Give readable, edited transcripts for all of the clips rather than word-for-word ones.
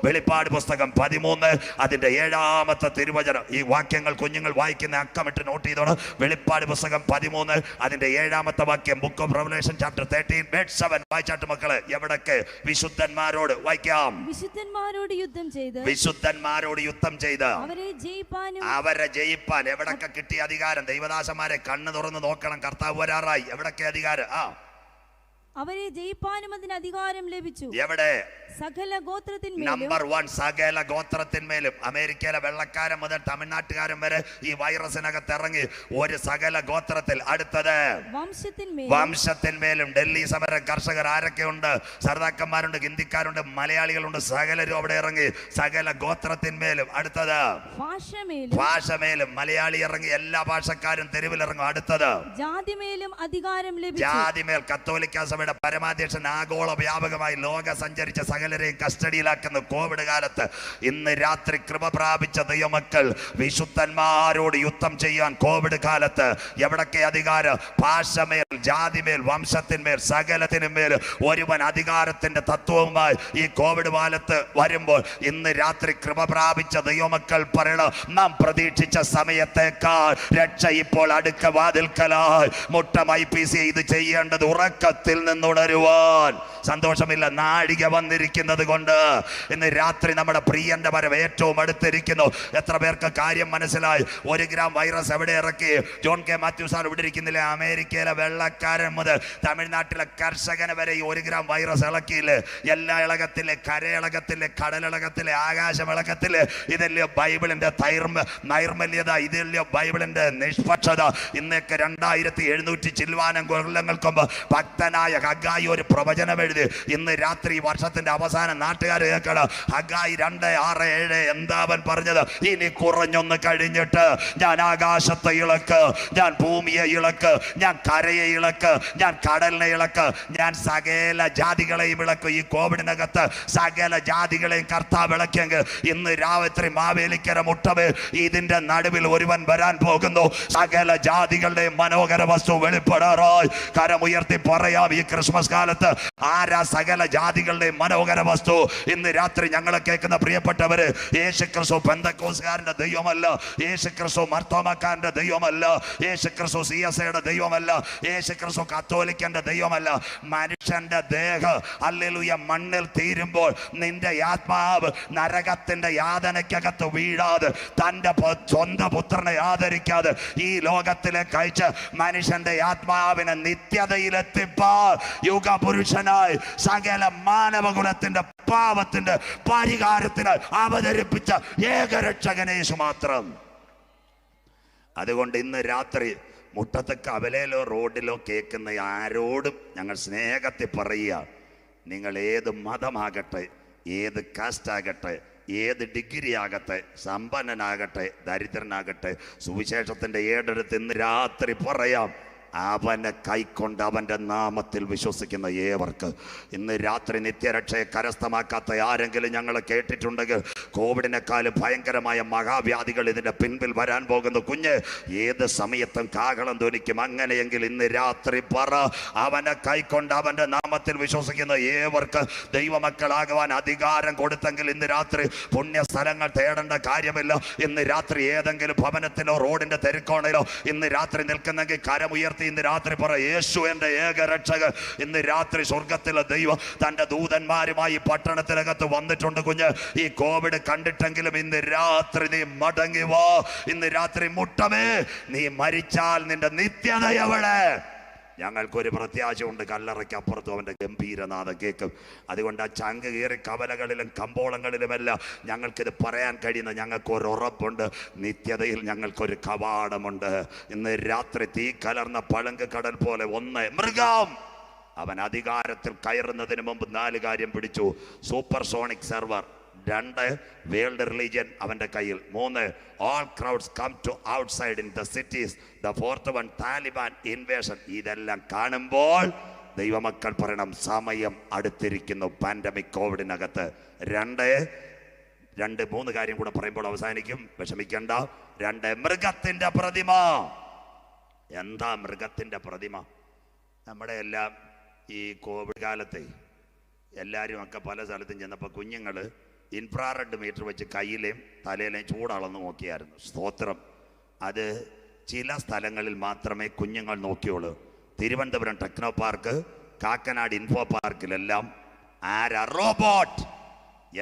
വെളിപ്പാട് പുസ്തകം 13 അതിന്റെ 7-ാമത്തെ തിരുവചനം. ഈ വാക്യങ്ങൾ കുഞ്ഞുങ്ങൾ വായിക്കുന്ന അക്കമിട്ട് നോട്ട് ചെയ്തോണം. വെളിപ്പാട് പുസ്തകം 13 അതിന്റെ 7-ാമത്തെ വാക്യം. Book of revelation chapter 13 verse 7 വായിച്ചാട്ട് മക്കളെ. എവിടൊക്കെ വിശുദ്ധന്മാരോട് വായിക്കാം. വിശുദ്ധന്മാരോട് യുദ്ധം ചെയ്ത് അവരെ ജയിപ്പാൻ. എവിടൊക്കെ കിട്ടിയ അധികാരം? ദൈവദാസന്മാരെ കണ്ണ് തുറന്ന് നോക്കണം. കർത്താവ് വരാറായി. എവിടൊക്കെ അധികാരം? അവരെ ജയിപ്പാനും അതിന് അധികാരം ലഭിച്ചു. എവിടെ? സകല ഗോത്രത്തിന്മേലും. നമ്പർ 1 സകല ഗോത്രത്തിന്മേലും. അമേരിക്കയിലെ വെള്ളക്കാരൻ മുതൽ തമിഴ്നാട്ടുകാരൻ വരെ ഈ വൈറസിനകത്ത് ഇറങ്ങി ഒരു സകല ഗോത്രത്തിൽ. അടുത്തത് വംശത്തിന്മേലും. ഡൽഹി സമര കർഷകർ ആരൊക്കെയുണ്ട്? സർദാക്കന്മാരുണ്ട്, ഹിന്ദിക്കാരുണ്ട്, മലയാളികളുണ്ട്, സകലരും അവിടെ ഇറങ്ങി സകല ഗോത്രത്തിന്മേലും. അടുത്തത് ഭാഷമേലും. മലയാളി ഇറങ്ങി, എല്ലാ ഭാഷക്കാരും തെരുവിലിറങ്ങും. അടുത്തത് ജാതിമേലും അധികാരം ലഭിച്ചു. ജാതിമേൽ. കത്തോലിക്ക സഭയുടെ പരമാധ്യക്ഷൻ ആഗോള വ്യാപകമായി ലോക സഞ്ചരിച്ച സകലരെയും കസ്റ്റഡിയിലാക്കുന്ന കോവിഡ് കാലത്ത് ഇന്ന് രാത്രി കൃപ പ്രാപിച്ച ദൈവമക്കൾ വിശുദ്ധന്മാരോട് യുദ്ധം ചെയ്യാൻ കോവിഡ് കാലത്ത് എവിടൊക്കെ അധികാരം? ഭാഷമേൽ, ജാതിമേൽ, വംശത്തിന്മേൽ, സകലത്തിനുമേൽ ഒരുവൻ അധികാരത്തിന്റെ തത്വവുമായി ഈ കോവിഡ് കാലത്ത് വരുമ്പോൾ ഇന്ന് രാത്രി കൃപ പ്രാപിച്ച ദൈവമക്കൾ പറയണം, നാം പ്രതീക്ഷിച്ച സമയത്തേക്കാൾ രക്ഷ ഇപ്പോൾ അടുക്ക വാതിൽക്കലായി. മുട്ടമായി പീസ് ഇത് ചെയ്യേണ്ടത് ഉറക്കത്തിൽ നിന്നുണരുവാൻ. സന്തോഷമില്ല, നാഴിക വന്നിരിക്കുന്നത് കൊണ്ട് ഇന്ന് രാത്രി നമ്മുടെ പ്രിയന്റെ വരവ് ഏറ്റവും അടുത്തിരിക്കുന്നു. എത്ര പേർക്ക് കാര്യം മനസ്സിലായി? 1 ഗ്രാം വൈറസ് എവിടെ ഇറക്കി? ജോൺ കെ മാത്യു സാർ ഇവിടെ ഇരിക്കുന്നില്ലേ? അമേരിക്കയിലെ വെള്ളക്കാരൻ മുതൽ തമിഴ്നാട്ടിലെ കർഷകന് വരെ ഈ 1 ഗ്രാം വൈറസ് ഇളക്കിയില്ലേ? എല്ലാ ഇളകത്തിലെ, കരയിളകത്തിലെ, കടലിളകത്തിലെ, ആകാശമിളകത്തിലെ. ഇതല്ലയോ ബൈബിളിന്റെ നൈർമല്യത? ഇതല്ലയോ ബൈബിളിന്റെ നിഷ്പക്ഷത? ഇന്നേക്ക് 2700 ചില്വാനം കൊല്ലങ്ങൾക്ക് മുമ്പ് ഭക്തനായ ഹഗ്ഗായി ഒരു പ്രവചനം എഴുതി. ഇന്ന് രാത്രി വർഷത്തിന്റെ അവസാനം നാട്ടുകാർ കേൾക്കണം. ഹഗ്ഗായി 2:6-7 എന്താ അവൻ പറഞ്ഞത്? ഇനി കുറഞ്ഞൊന്ന് കഴിഞ്ഞിട്ട് ഞാൻ ആകാശത്തെ ഇളക്ക്, ഞാൻ ഭൂമിയെ ഇളക്ക്, ഞാൻ കരയെ ഇളക്ക്, ഞാൻ കടലിനെ ഇളക്ക്, ഞാൻ സകല ജാതികളെയും ഇളക്കും. ഈ കോവിഡിനകത്ത് സകല ജാതികളെയും കർത്താവ് ഇളക്കിയെങ്കിൽ ഇന്ന് രാത്രി മാവേലിക്കര മുട്ടമേ ഇതിന്റെ നടുവിൽ ഒരുവൻ വരാൻ പോകുന്നു. സകല ജാതികളുടെയും മനോഹര വസ്തു വെളിപ്പെടാറായി. കരമുയർത്തി പറയാം, ഈ ക്രിസ്മസ് കാലത്ത് ആരാ സകല ജാതികളുടെയും മനോഹര വസ്തു? ഇന്ന് രാത്രി ഞങ്ങളെ കേൾക്കുന്ന പ്രിയപ്പെട്ടവര്, യേശുക്രിസ്തു പെന്തക്കോസ്തുകാരന്റെ ദൈവമല്ല, യേശുക്രിസ്തു മർത്തോമക്കാരന്റെ ദൈവമല്ല, യേശുക്രിസ്തു CSAയുടെ ദൈവമല്ല, യേശുക്രിസ്തു കത്തോലിക്കന്റെ ദൈവമല്ല. മനുഷ്യന്റെ ദേഹം ഹല്ലേലൂയ മണ്ണിൽ തീരുമ്പോൾ നിന്റെ ആത്മാവ് നരകത്തിന്റെ യാതനയ്ക്കകത്ത് വീഴാതെ, തന്റെ സ്വന്തം പുത്രനെ ആദരിക്കാതെ ഈ ലോകത്തിലേക്ക് അയച്ച് മനുഷ്യന്റെ ആത്മാവിനെ നിത്യതയിലെത്തിപ്പാൻ യുഗപുരുഷനായി സകല മാനവകുലത്തിന്റെ പാപത്തിന്റെ പരിഹാരത്തിന് അവതരിപ്പിച്ച ഏകരക്ഷകനേശു മാത്രം. അതുകൊണ്ട് ഇന്ന് രാത്രി മുട്ടത്ത് കവലയിലോ റോഡിലോ കേൾക്കുന്ന ആരോടും ഞങ്ങൾ സ്നേഹത്തിൽ പറയുക, നിങ്ങൾ ഏത് മതമാകട്ടെ, ഏത് കാസ്റ്റ് ആകട്ടെ, ഏത് ഡിഗ്രി ആകട്ടെ, സമ്പന്നനാകട്ടെ, ദരിദ്രനാകട്ടെ, സുവിശേഷത്തിന്റെ ഏടെടുത്ത് ഇന്ന് രാത്രി പറയാം, അവനെ കൈക്കൊണ്ട് അവൻ്റെ നാമത്തിൽ വിശ്വസിക്കുന്ന ഏവർക്ക് ഇന്ന് രാത്രി നിത്യരക്ഷയെ കരസ്ഥമാക്കാത്ത ആരെങ്കിലും ഞങ്ങൾ കേട്ടിട്ടുണ്ടെങ്കിൽ കോവിഡിനെക്കാളും ഭയങ്കരമായ മഹാവ്യാധികൾ ഇതിൻ്റെ പിൻപിൽ വരാൻ പോകുന്നു. കുഞ്ഞ് ഏത് സമയത്തും കാഹളം ധ്വനിക്കും. അങ്ങനെയെങ്കിൽ ഇന്ന് രാത്രി പറ, അവനെ കൈക്കൊണ്ട് അവൻ്റെ നാമത്തിൽ വിശ്വസിക്കുന്ന ഏവർക്ക് ദൈവമക്കളാകുവാൻ അധികാരം കൊടുത്തെങ്കിൽ ഇന്ന് രാത്രി പുണ്യ സ്ഥലങ്ങൾ തേടേണ്ട കാര്യമില്ല. ഇന്ന് രാത്രി ഏതെങ്കിലും ഭവനത്തിലോ റോഡിന്റെ തെരുക്കോണയിലോ ഇന്ന് രാത്രി നിൽക്കുന്നെങ്കിൽ കരമുയർത്തി ഇന്ന് രാത്രി പറ, യേശു എൻ്റെ ഏകരക്ഷകൻ. ഇന്ന് രാത്രി സ്വർഗത്തിലെ ദൈവം തൻ്റെ ദൂതന്മാരുമായി പട്ടണത്തിനകത്ത് വന്നിട്ടുണ്ട്. കുഞ്ഞ് ഈ കോവിഡ് കണ്ടിട്ടെങ്കിലും ഇന്ന് രാത്രി നീ മടങ്ങി വാ. ഇന്ന് രാത്രി മുട്ടമേ, നീ മരിച്ചാൽ നിന്റെ നിത്യത എവിടെ? ഞങ്ങൾക്കൊരു പ്രത്യാശയുണ്ട്, കല്ലറയ്ക്ക് അപ്പുറത്തും അവൻ്റെ ഗംഭീരനാഥം കേൾക്കും. അതുകൊണ്ട് ആ ചങ്ക് കയറി കവലകളിലും കമ്പോളങ്ങളിലുമെല്ലാം ഞങ്ങൾക്കിത് പറയാൻ കഴിയുന്ന ഞങ്ങൾക്കൊരു ഉറപ്പുണ്ട്, നിത്യതയിൽ ഞങ്ങൾക്കൊരു കവാടമുണ്ട്. ഇന്ന് രാത്രി തീ കലർന്ന പളുങ്ക് കടൽ പോലെ ഒന്ന് മൃഗം അവൻ അധികാരത്തിൽ കയറുന്നതിന് മുമ്പ് 4 കാര്യം പിടിച്ചു. Super sonic server, 2 world religion അവൻ്റെ കയ്യിൽ, 3 all crowds come to outside in the cities, the 4th one Taliban invasion. ഇതെല്ലാം കാണുമ്പോൾ ദൈവമക്കൾ പറയണം, സമയം അടുത്തിരിക്കുന്നു. പാൻഡമിക് കോവിഡിനകത്ത് 2-3 കാര്യം കൂടെ പറയുമ്പോൾ അവസാനിക്കും, വിഷമിക്കണ്ട. 2 മൃഗത്തിന്റെ പ്രതിമ. എന്താ മൃഗത്തിന്റെ പ്രതിമ? നമ്മുടെ എല്ലാം ഈ കോവിഡ് കാലത്തെ എല്ലാവരും ഒക്കെ പല സ്ഥലത്തും ചെന്നപ്പോൾ കുഞ്ഞുങ്ങൾ ഇൻഫ്രാറെഡ് മീറ്റർ വെച്ച് കയ്യിലെയും തലയിലെയും ചൂടളന്ന് നോക്കിയായിരുന്നു. സ്തോത്രം. അത് ചില സ്ഥലങ്ങളിൽ മാത്രമേ കുഞ്ഞുങ്ങൾ നോക്കിയുള്ളൂ. Thiruvananthapuram techno park, Kakkanad info പാർക്കിലെല്ലാം റോബോട്ട്.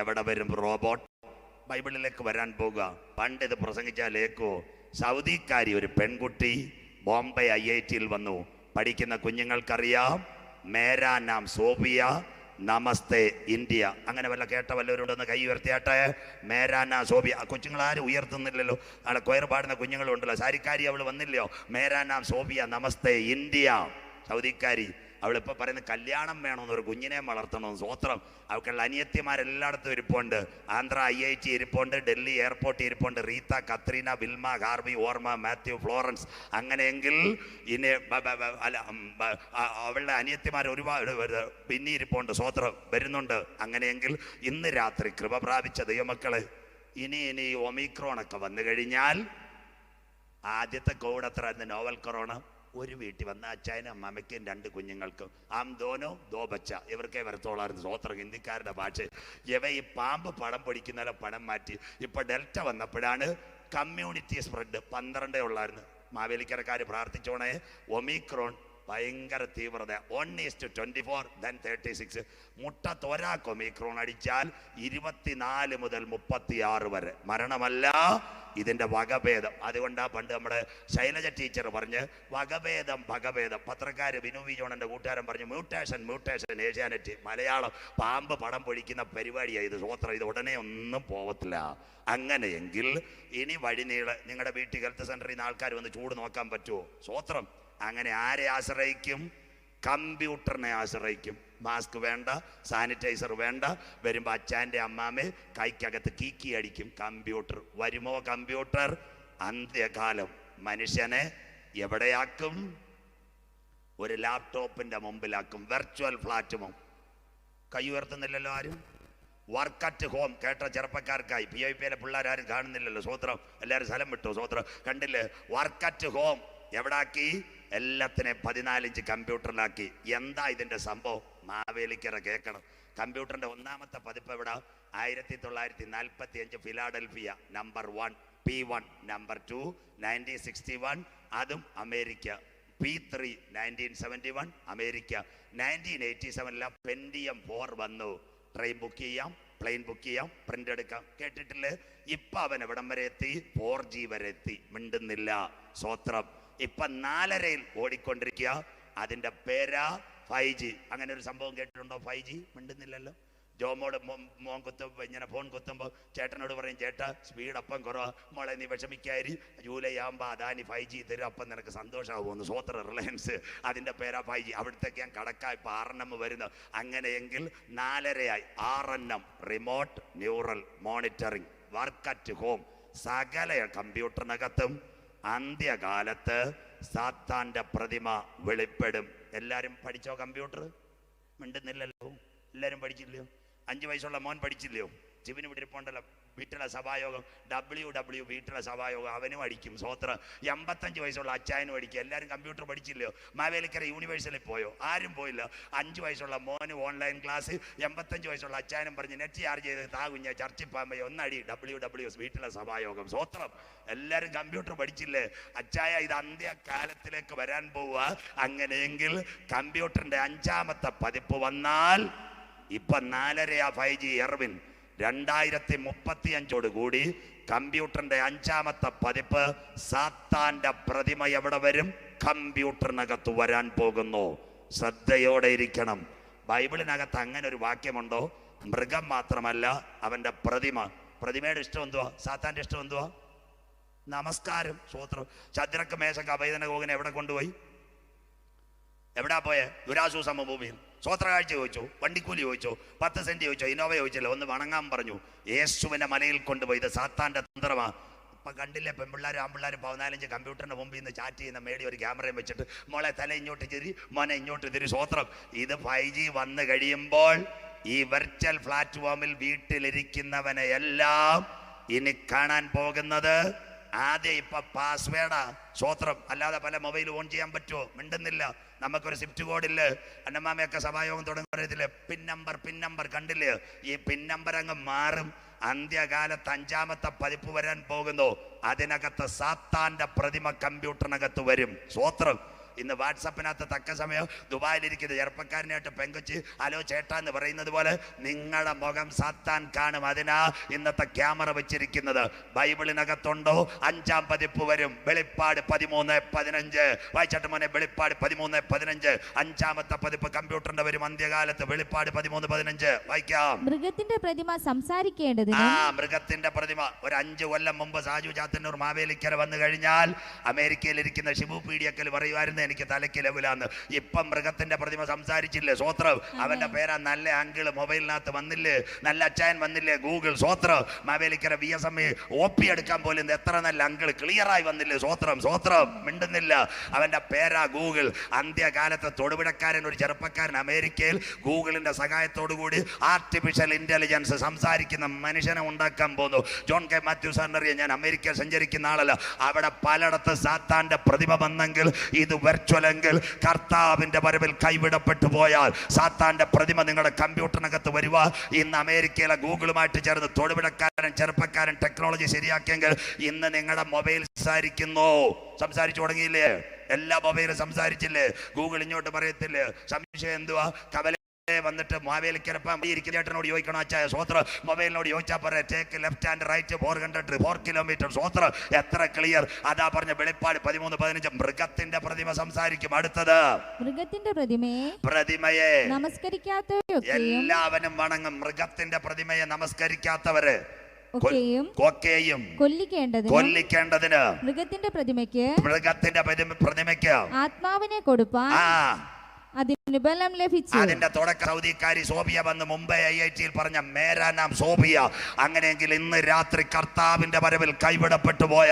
എവിടെ വരും റോബോട്ട്? ബൈബിളിലേക്ക് വരാൻ പോകുക. പണ്ട് ഇത് പ്രസംഗിച്ചാലേക്കോ. സൗദിക്കാരി ഒരു പെൺകുട്ടി ബോംബെ IIT വന്നു. പഠിക്കുന്ന കുഞ്ഞുങ്ങൾക്കറിയാം, മേരാ നാം സോഫിയ, നമസ്തേ ഇന്ത്യ. അങ്ങനെ വല്ല കേട്ട വല്ലവരുണ്ടെന്ന് കൈ ഉയർത്തിയാട്ടെ. മേരാന സോഫിയ. കൊച്ചുങ്ങളാരും ഉയർത്തുന്നില്ലല്ലോ. നാളെ കൊയർ പാടുന്ന കുഞ്ഞുങ്ങളുണ്ടല്ലോ. സാരിക്കാരി അവൾ വന്നില്ലയോ? മേരാനാം സോഫിയ, നമസ്തേ ഇന്ത്യ. സൗദിക്കാരി. അവളിപ്പോൾ പറയുന്നത് കല്യാണം വേണമെന്ന്, ഒരു കുഞ്ഞിനെ വളർത്തണമെന്ന്. സ്വോത്രം. അവൾക്കുള്ള അനിയത്തിമാരെല്ലായിടത്തും ഇരിപ്പുണ്ട്. ആന്ധ്ര IIT ഇരിപ്പുണ്ട്, ഡൽഹി എയർപോർട്ട് ഇരിപ്പുണ്ട്. റീത്ത, കത്രീന, വിൽമ, ഹാർവി, ഓർമ്മ, മാത്യു, ഫ്ലോറൻസ്. അങ്ങനെയെങ്കിൽ ഇനി അവളുടെ അനിയത്തിമാർ ഒരുപാട് പിന്നെ ഇരിപ്പുണ്ട്. സ്വോത്രം വരുന്നുണ്ട്. അങ്ങനെയെങ്കിൽ ഇന്ന് രാത്രി കൃപ പ്രാപിച്ച ദൈവമക്കള്, ഇനി ഒമിക്രോണൊക്കെ വന്നു കഴിഞ്ഞാൽ, ആദ്യത്തെ കോവിഡ് എത്ര ആയിരുന്നു? Novel corona. ഒരു വീട്ടിൽ വന്ന അച്ചായനും അമ്മയ്ക്കും 2 കുഞ്ഞുങ്ങൾക്കും ദോനോ ദോ ബച്ച. ഇവർക്കേ വരത്തോളായിരുന്നു. സ്വോത്രം. ഹിന്ദിക്കാരുടെ ഭാഷ. ഇവ ഈ പാമ്പ് പടം പൊടിക്കുന്നതിലെ പടം മാറ്റി. ഇപ്പൊ ഡെൽറ്റ വന്നപ്പോഴാണ് കമ്മ്യൂണിറ്റി സ്പ്രെഡ്. 12 ഉള്ളായിരുന്നു. മാവേലിക്കരക്കാർ പ്രാർത്ഥിച്ചോണേ. ഒമിക്രോൺ ഭയങ്കര തീവ്രത. 1:24 then 36. മുട്ടത്തൊരാൾക്ക് ഒമിക്രോൺ അടിച്ചാൽ 24 മുതൽ 36 വരെ മരണമല്ല, ഇതിന്റെ വകഭേദം. അതുകൊണ്ടാ പണ്ട് നമ്മുടെ ശൈലജ ടീച്ചർ പറഞ്ഞ് വകഭേദം ഭഗഭേദം. പത്രക്കാര് ബിനു വി ജോണന്റെ കൂട്ടുകാരൻ പറഞ്ഞു മ്യൂട്ടേഷൻ ഏഷ്യാനെറ്റ്. മലയാളം പാമ്പ് പടം പൊഴിക്കുന്ന പരിപാടിയായി ഇത്. സ്വോത്രം. ഇത് ഉടനെ ഒന്നും പോവത്തില്ല. അങ്ങനെയെങ്കിൽ ഇനി വഴിനീള നിങ്ങളുടെ വീട്ടിൽ ഹെൽത്ത് സെന്ററിൽ നിന്ന് ആൾക്കാർ വന്ന് ചൂട് നോക്കാൻ പറ്റുമോ? സ്വോത്രം. അങ്ങനെ ആരെ ആശ്രയിക്കും? കമ്പ്യൂട്ടറിനെ ആശ്രയിക്കും. മാസ്ക് വേണ്ട, സാനിറ്റൈസർ വേണ്ട. വരുമ്പോൾ അച്ചാൻ്റെ അമ്മാമേ കൈക്കകത്ത് കീക്കി അടിക്കും. കമ്പ്യൂട്ടർ വരുമോ? കമ്പ്യൂട്ടർ അന്ത്യകാലം മനുഷ്യനെ എവിടെയാക്കും? ഒരു ലാപ്ടോപ്പിന്റെ മുമ്പിലാക്കും. വെർച്വൽ ഫ്ലാറ്റുമോ? കൈ ഉയർത്തുന്നില്ലല്ലോ ആരും. വർക്ക് അറ്റ് ഹോം കേട്ട ചെറുപ്പക്കാർക്കായി. PIP പിള്ളേരാരും കാണുന്നില്ലല്ലോ. സ്വോത്രം. എല്ലാവരും സ്ഥലം വിട്ടു. സ്വോത്രം. കണ്ടില്ലേ? വർക്ക് അറ്റ് ഹോം എവിടാക്കി? എല്ലാത്തിനെ 14 ഇഞ്ച് കമ്പ്യൂട്ടറിലാക്കി. എന്താ ഇതിന്റെ സംഭവം? മാവേലിക്കര കേൾക്കണം. കമ്പ്യൂട്ടറിന്റെ 1ാമത്തെ പതിപ്പ് എവിടാ? 1945 ഫിലാഡൽഫിയ. Number 1 P1. നമ്പർ 2 1961. അതും അമേരിക്ക. P3 1971 America. 1987 പെൻഡിയം 4 വന്നു. ട്രെയിൻ ബുക്ക് ചെയ്യാം, പ്ലെയിൻ ബുക്ക് ചെയ്യാം, പ്രിന്റ് എടുക്കാം. കേട്ടിട്ടില്ലേ? ഇപ്പൊ അവൻ എവിടം വരെ എത്തി? 4G വരെ എത്തി. മിണ്ടുന്നില്ല. സ്വോത്രം. ഇപ്പൊ 4.5 ഓടിക്കൊണ്ടിരിക്കുക. അതിന്റെ പേരാ 5G. അങ്ങനെ ഒരു സംഭവം കേട്ടിട്ടുണ്ടോ? 5G. മിണ്ടുന്നില്ലല്ലോ. ജോമോട് മോൻ കുത്തുമ്പോൾ ഇങ്ങനെ ഫോൺ കുത്തുമ്പോൾ ചേട്ടനോട് പറയും, ചേട്ടാ സ്പീഡ് അപ്പം കുറവാ, മോളെ നീ വിഷമിക്കാരി, ജൂലൈ ആകുമ്പോൾ അദാനി 5G തരും, അപ്പം നിനക്ക് സന്തോഷമാകുമെന്ന്. സ്വോത്ര. റിലയൻസ്. അതിൻ്റെ പേരാ 5G. അവിടത്തേക്ക് ഞാൻ കടക്കായി. ഇപ്പോൾ 6 വരുന്നു. അങ്ങനെയെങ്കിൽ 4.5 6 remote neural monitoring. Work at home. സകല കമ്പ്യൂട്ടറിനകത്തും അന്ത്യകാലത്ത് സാത്താന്റെ പ്രതിമ വെളിപ്പെടും. എല്ലാരും പഠിച്ചോ കമ്പ്യൂട്ടർ? മിണ്ടുന്നില്ലല്ലോ. എല്ലാരും പഠിച്ചില്ലയോ? 5 വയസ്സുള്ള മോൻ പഠിച്ചില്ലയോ? ജിബിന് വിട്ടിരിപ്പുണ്ടല്ലോ. വീട്ടിലെ സഭായോഗം WW വീട്ടിലെ സഭായോഗം. അവനും അടിക്കും. സ്വോത്ര. 85 വയസ്സുള്ള അച്ചായനും അടിക്കും. എല്ലാവരും കമ്പ്യൂട്ടർ പഠിച്ചില്ലയോ? മാവേലിക്കര യൂണിവേഴ്സിറ്റിയിൽ പോയോ? ആരും പോയില്ല. 5 വയസ്സുള്ള മോന് ഓൺലൈൻ ക്ലാസ്. 85 വയസ്സുള്ള അച്ചായനും പറഞ്ഞ് നെറ്റ് ചാർജ് ചെയ്ത് താകുഞ്ഞ ചർച്ചിൽ പോകുമ്പോൾ ഒന്നടി WW വീട്ടിലെ സഭായോഗം. സ്വോത്രം. എല്ലാവരും കമ്പ്യൂട്ടർ പഠിച്ചില്ലേ? അച്ചായ ഇത് അന്ത്യകാലത്തിലേക്ക് വരാൻ പോവുക. അങ്ങനെയെങ്കിൽ കമ്പ്യൂട്ടറിന്റെ 5ാമത്തെ പതിപ്പ് വന്നാൽ ഇപ്പൊ 4.5 5G എർവിൻ 2035 കൂടി കമ്പ്യൂട്ടറിന്റെ 5ാമത്തെ പതിപ്പ് സാത്താന്റെ പ്രതിമ എവിടെ വരും? കമ്പ്യൂട്ടറിനകത്ത് വരാൻ പോകുന്നു. ശ്രദ്ധയോടെ ഇരിക്കണം. ബൈബിളിനകത്ത് അങ്ങനെ ഒരു വാക്യമുണ്ടോ? മൃഗം മാത്രമല്ല, അവന്റെ പ്രതിമ. പ്രതിമയുടെ ഇഷ്ടം എന്തുവാ? സാത്താന്റെ ഇഷ്ടം എന്തുവാ? നമസ്കാരം. സ്വോത്രം. ശദ്രക്ക് മേശക്ക് അഭേദനഗോഗനെ എവിടെ കൊണ്ടുപോയി? എവിടാ പോയെ? ദുരാസു സമഭൂമിയിൽ. സ്വോത്ര കാഴ്ച ചോദിച്ചു, വണ്ടിക്കൂലി ചോദിച്ചു, 10 സെന്റ് ചോദിച്ചോ, ഇന്നോവ ചോദിച്ചില്ല, ഒന്ന് വണങ്ങാൻ പറഞ്ഞു. യേശുവിനെ മലയിൽ കൊണ്ടുപോയി. ഇത് സാത്താന്റെ തന്ത്രമാ. ഇപ്പൊ കണ്ടില്ലേ? പെൺപിള്ളേരും ആൺപിള്ളേരും 14 കമ്പ്യൂട്ടറിന്റെ മുമ്പിൽ നിന്ന് ചാറ്റ് ചെയ്യുന്ന മേടി ഒരു ക്യാമറയും വെച്ചിട്ട് മോളെ തല ഇങ്ങോട്ട് തിരി, മോനെ ഇങ്ങോട്ട് തിരി. സ്വോത്രം. ഇത് 5G വന്നു കഴിയുമ്പോൾ ഈ വെർച്വൽ പ്ലാറ്റ്ഫോമിൽ വീട്ടിലിരിക്കുന്നവനെ എല്ലാം ഇനി കാണാൻ പോകുന്നത് ആദ്യം ഇപ്പൊ പാസ്വേഡാ. സ്വോത്രം. അല്ലാതെ പല മൊബൈൽ ഓൺ ചെയ്യാൻ പറ്റുമോ? മിണ്ടുന്നില്ല. നമുക്കൊരു സ്വിഫ്റ്റ് കോഡില്ല. അന്നമാമയൊക്കെ സഭായോഗം തുടങ്ങി പറയത്തില്ലേ? പിൻ നമ്പർ കണ്ടില്ലേ? ഈ പിൻ നമ്പർ അങ്ങ് മാറും. അന്ത്യകാലത്ത് 5ാമത്തെ പതിപ്പ് വരാൻ പോകുന്നു. അതിനകത്ത് സാത്താന്റെ പ്രതിമ കമ്പ്യൂട്ടറിനകത്ത് വരും. സ്വോത്രം. ഇന്ന് വാട്സപ്പിനകത്ത് തക്ക സമയം ദുബായിലിരിക്കുന്ന ചെറുപ്പക്കാരനായിട്ട് പെങ്കൊച്ച് ഹലോ ചേട്ടാ എന്ന് പറയുന്നത് പോലെ നിങ്ങളുടെ മുഖം സാത്താൻ കാണും. അതിനാ ഇന്നത്തെ ക്യാമറ വെച്ചിരിക്കുന്നത്. ബൈബിളിനകത്തുണ്ടോ? 5ാം പതിപ്പ് വരും. വെളിപ്പാട് 13:15. വായിച്ചാട്ട് മോനെ, വെളിപ്പാട് 13:15. 5ാമത്തെ പതിപ്പ് കമ്പ്യൂട്ടറിന്റെ വരും അന്ത്യകാലത്ത്. വെളിപ്പാട് 13:15 വായിക്കാം. മൃഗത്തിന്റെ പ്രതിമ സംസാരിക്കേണ്ടത്. മൃഗത്തിന്റെ പ്രതിമ. ഒരു 5 കൊല്ലം മുമ്പ് സാജു ചാത്തന്നൂർ മാവേലിക്കര വന്നു കഴിഞ്ഞാൽ അമേരിക്കയിലിരിക്കുന്ന ഷിബു പീഡിയക്കൽ പറയുമായിരുന്നു എനിക്ക് തലയ്ക്ക് ലെവലാന്ന്. ഇപ്പം മൃഗത്തിന്റെ പ്രതിമ സംസാരിച്ചില്ലേ? സ്വോത്രം. അവന്റെ പേരാ നല്ല അങ്കിള് മൊബൈലിനകത്ത് വന്നില്ലേ, നല്ല അച്ചായൻ വന്നില്ലേ, ഗൂഗിൾ. സ്വോത്രം. മാവേലിക്കര VSM OP എടുക്കാൻ പോലും എത്ര നല്ല അങ്കിള് ക്ലിയറായി വന്നില്ലേ? സ്വോത്രം. സ്വോത്രം. മിണ്ടുന്നില്ല. അവന്റെ പേരാ ഗൂഗിൾ. അന്ത്യകാലത്ത് തൊടുപുഴക്കാരൻ ഒരു ചെറുപ്പക്കാരൻ അമേരിക്കയിൽ ഗൂഗിളിന്റെ സഹായത്തോടു കൂടി ആർട്ടിഫിഷ്യൽ ഇന്റലിജൻസ് സംസാരിക്കുന്ന മനുഷ്യനെ ഉണ്ടാക്കാൻ പോകുന്നു. ജോൺ കെ മാത്യു സാറിനറിയാം, ഞാൻ അമേരിക്ക സഞ്ചരിക്കുന്ന ആളല്ല. അവിടെ പലയിടത്ത് സാത്താന്റെ പ്രതിമ വന്നെങ്കിൽ ഇത് വെർച്വലെങ്കിൽ കർത്താവിന്റെ വരവിൽ കൈവിടപ്പെട്ടു പോയാൽ സാത്താന്റെ പ്രതിമ നിങ്ങളുടെ കമ്പ്യൂട്ടറിനകത്ത് വരുക. ഇന്ന് അമേരിക്കയിലെ ഗൂഗിളുമായിട്ട് ചേർന്ന് തൊടുപുഴക്കാരൻ ചെറുപ്പക്കാരൻ ടെക്നോളജി ശരിയാക്കിയെങ്കിൽ ഇന്ന് നിങ്ങളുടെ മൊബൈൽ സംസാരിച്ചു തുടങ്ങിയില്ലേ? എല്ലാ മൊബൈലും സംസാരിച്ചില്ലേ? ഗൂഗിൾ ഇങ്ങോട്ട് പറയത്തില്ലേ സംശയം എന്തുവാ? കവല വന്നിട്ട് മാവേലിക്കരപ്പം ചേട്ടനോട് ചോദിക്കണം അച്ചായ. സ്വോത്ര. മൊബൈലിനോട് ചോദിച്ചാൽ പറയാം take left and right 4 kilometre. സ്വോത്ര. എത്ര ക്ലിയർ. അതാ പറഞ്ഞ വെളിപ്പാട് 13:15. മൃഗത്തിന്റെ പ്രതിമ സംസാരിക്കും. അടുത്തത് മൃഗത്തിന്റെ പ്രതിമയെ നമസ്കരിക്കാത്തവരൊക്കെയും എല്ലാവരും വണങ്ങും. മൃഗത്തിന്റെ പ്രതിമയെ നമസ്കരിക്കാത്തവര് കൊല്ലിക്കേണ്ടതിന് മൃഗത്തിന്റെ പ്രതിമയ്ക്ക് ആത്മാവിനെ കൊടുപ്പാൻ അതിന് ബലം ലഭിച്ചു. അതിന്റെ തുടക്ക സൗദിക്കാരി സോഫിയ വന്ന് മുംബൈ IIT-യിൽ പറഞ്ഞ മേരാ നാം സോഫിയ. അങ്ങനെയെങ്കിൽ ഇന്ന് രാത്രി കർത്താവിന്റെ വരവിൽ കൈവിടപ്പെട്ടു പോയ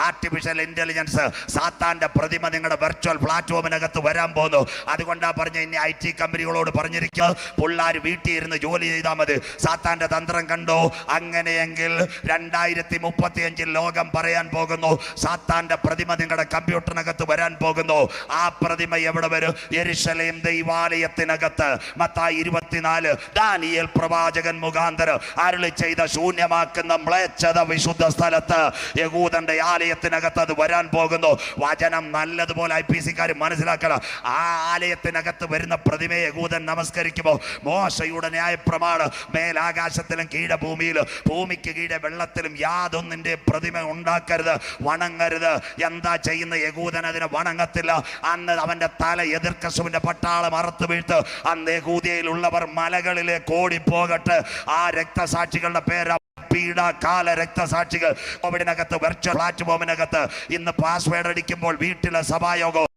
ആർട്ടിഫിഷ്യൽ ഇന്റലിജൻസ് സാത്താന്റെ പ്രതിമ നിങ്ങളുടെ വെർച്വൽ പ്ലാറ്റ്ഫോമിനകത്ത് വരാൻ പോകുന്നു. അതുകൊണ്ടാ പറഞ്ഞ ഇനി IT കമ്പനികളോട് പറഞ്ഞിരിക്കുക, പിള്ളേർ വീട്ടിൽ ഇരുന്ന് ജോലി ചെയ്താൽ മതി. സാത്താന്റെ തന്ത്രം കണ്ടോ? അങ്ങനെയെങ്കിൽ 2035 ലോകം പറയാൻ പോകുന്നു സാത്താന്റെ പ്രതിമ നിങ്ങളുടെ കമ്പ്യൂട്ടറിനകത്ത് വരാൻ പോകുന്നു. ആ പ്രതിമ എവിടെ വരും? യെരുശലേം ദൈവാലയത്തിനകത്ത്. മത്തായി 24 ദാനിയേൽ പ്രവാചകൻ മുഖാന്തരം അരുളി ചെയ്ത ശൂന്യമാക്കുന്ന മ്ലേച്ഛത വിശുദ്ധ സ്ഥലത്ത് യഹൂദന്റെ ആലയത്തിനകത്ത് അത് വരാൻ പോകുന്നു. വചനം നല്ലതുപോലെ IPC-ക്കാർ മനസ്സിലാക്കണം. ആ ആലയത്തിനകത്ത് വരുന്ന പ്രതിമയെ യഹൂദൻ നമസ്കരിക്കുമോ? മോശയുടെ ന്യായപ്രമാണം മേലാകാശത്തിലും കീഴെ ഭൂമിയിലും ഭൂമിക്ക് കീഴെ വെള്ളത്തിലും യാതൊന്നിന്റെ പ്രതിമ ഉണ്ടാക്കരുത്, വണങ്ങരുത്. എന്താ ചെയ്യുന്ന? യഹൂദൻ അതിനെ വണങ്ങത്തില്ല. അന്ന് അവന്റെ തല എതിർക്കസുവിന്റെ പട്ടാളം അറുത്ത് വീഴ്ത്ത്. അന്ന് യഹൂദയിലുള്ളവർ മലകളിലേക്ക് ഓടിപ്പോകട്ടെ. ആ രക്തസാക്ഷികളുടെ പേര് പീഡാകാല രക്തസാക്ഷികൾ. കോവിഡിനകത്ത് വെർച്വൽ പ്ലാറ്റ്ഫോമിനകത്ത് ഇന്ന് പാസ്വേഡ് അടിക്കുമ്പോൾ വീട്ടിലെ സഭായോഗം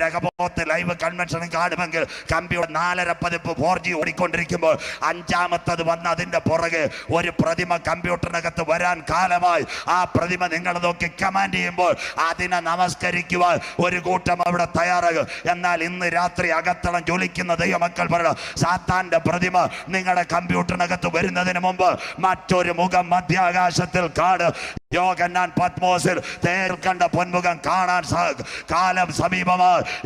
രഹബോത്ത് ലൈവ് കൺവെൻഷൻ കാണുമെങ്കിൽ കമ്പ്യൂട്ടർ 4.5 പതിപ്പ് 4G ഓടിക്കൊണ്ടിരിക്കുമ്പോൾ 5ാമത്തത് വന്ന് അതിന്റെ പുറകെ ഒരു പ്രതിമ കമ്പ്യൂട്ടറിനകത്ത് വരാൻ കാലമായി. ആ പ്രതിമ നിങ്ങൾ നോക്കി കമാൻഡ് ചെയ്യുമ്പോൾ അതിനെ നമസ്കരിക്കുവാൻ ഒരു കൂട്ടം അവിടെ തയ്യാറാകും. എന്നാൽ ഇന്ന് രാത്രി അകത്തളം ജ്വലിക്കുന്ന ദൈവമക്കൾ പറയണം, സാത്താന്റെ പ്രതിമ നിങ്ങളുടെ കമ്പ്യൂട്ടറിനകത്ത് വരുന്നതിന് മുമ്പ് മറ്റൊരു മുഖം മധ്യാകാശത്തിൽ കാണും. യോഹന്നാൻ പത്മോസിൽ തേരിൽ കണ്ട പൊന്മുഖം കാണാൻ കാലം സമീപമായി.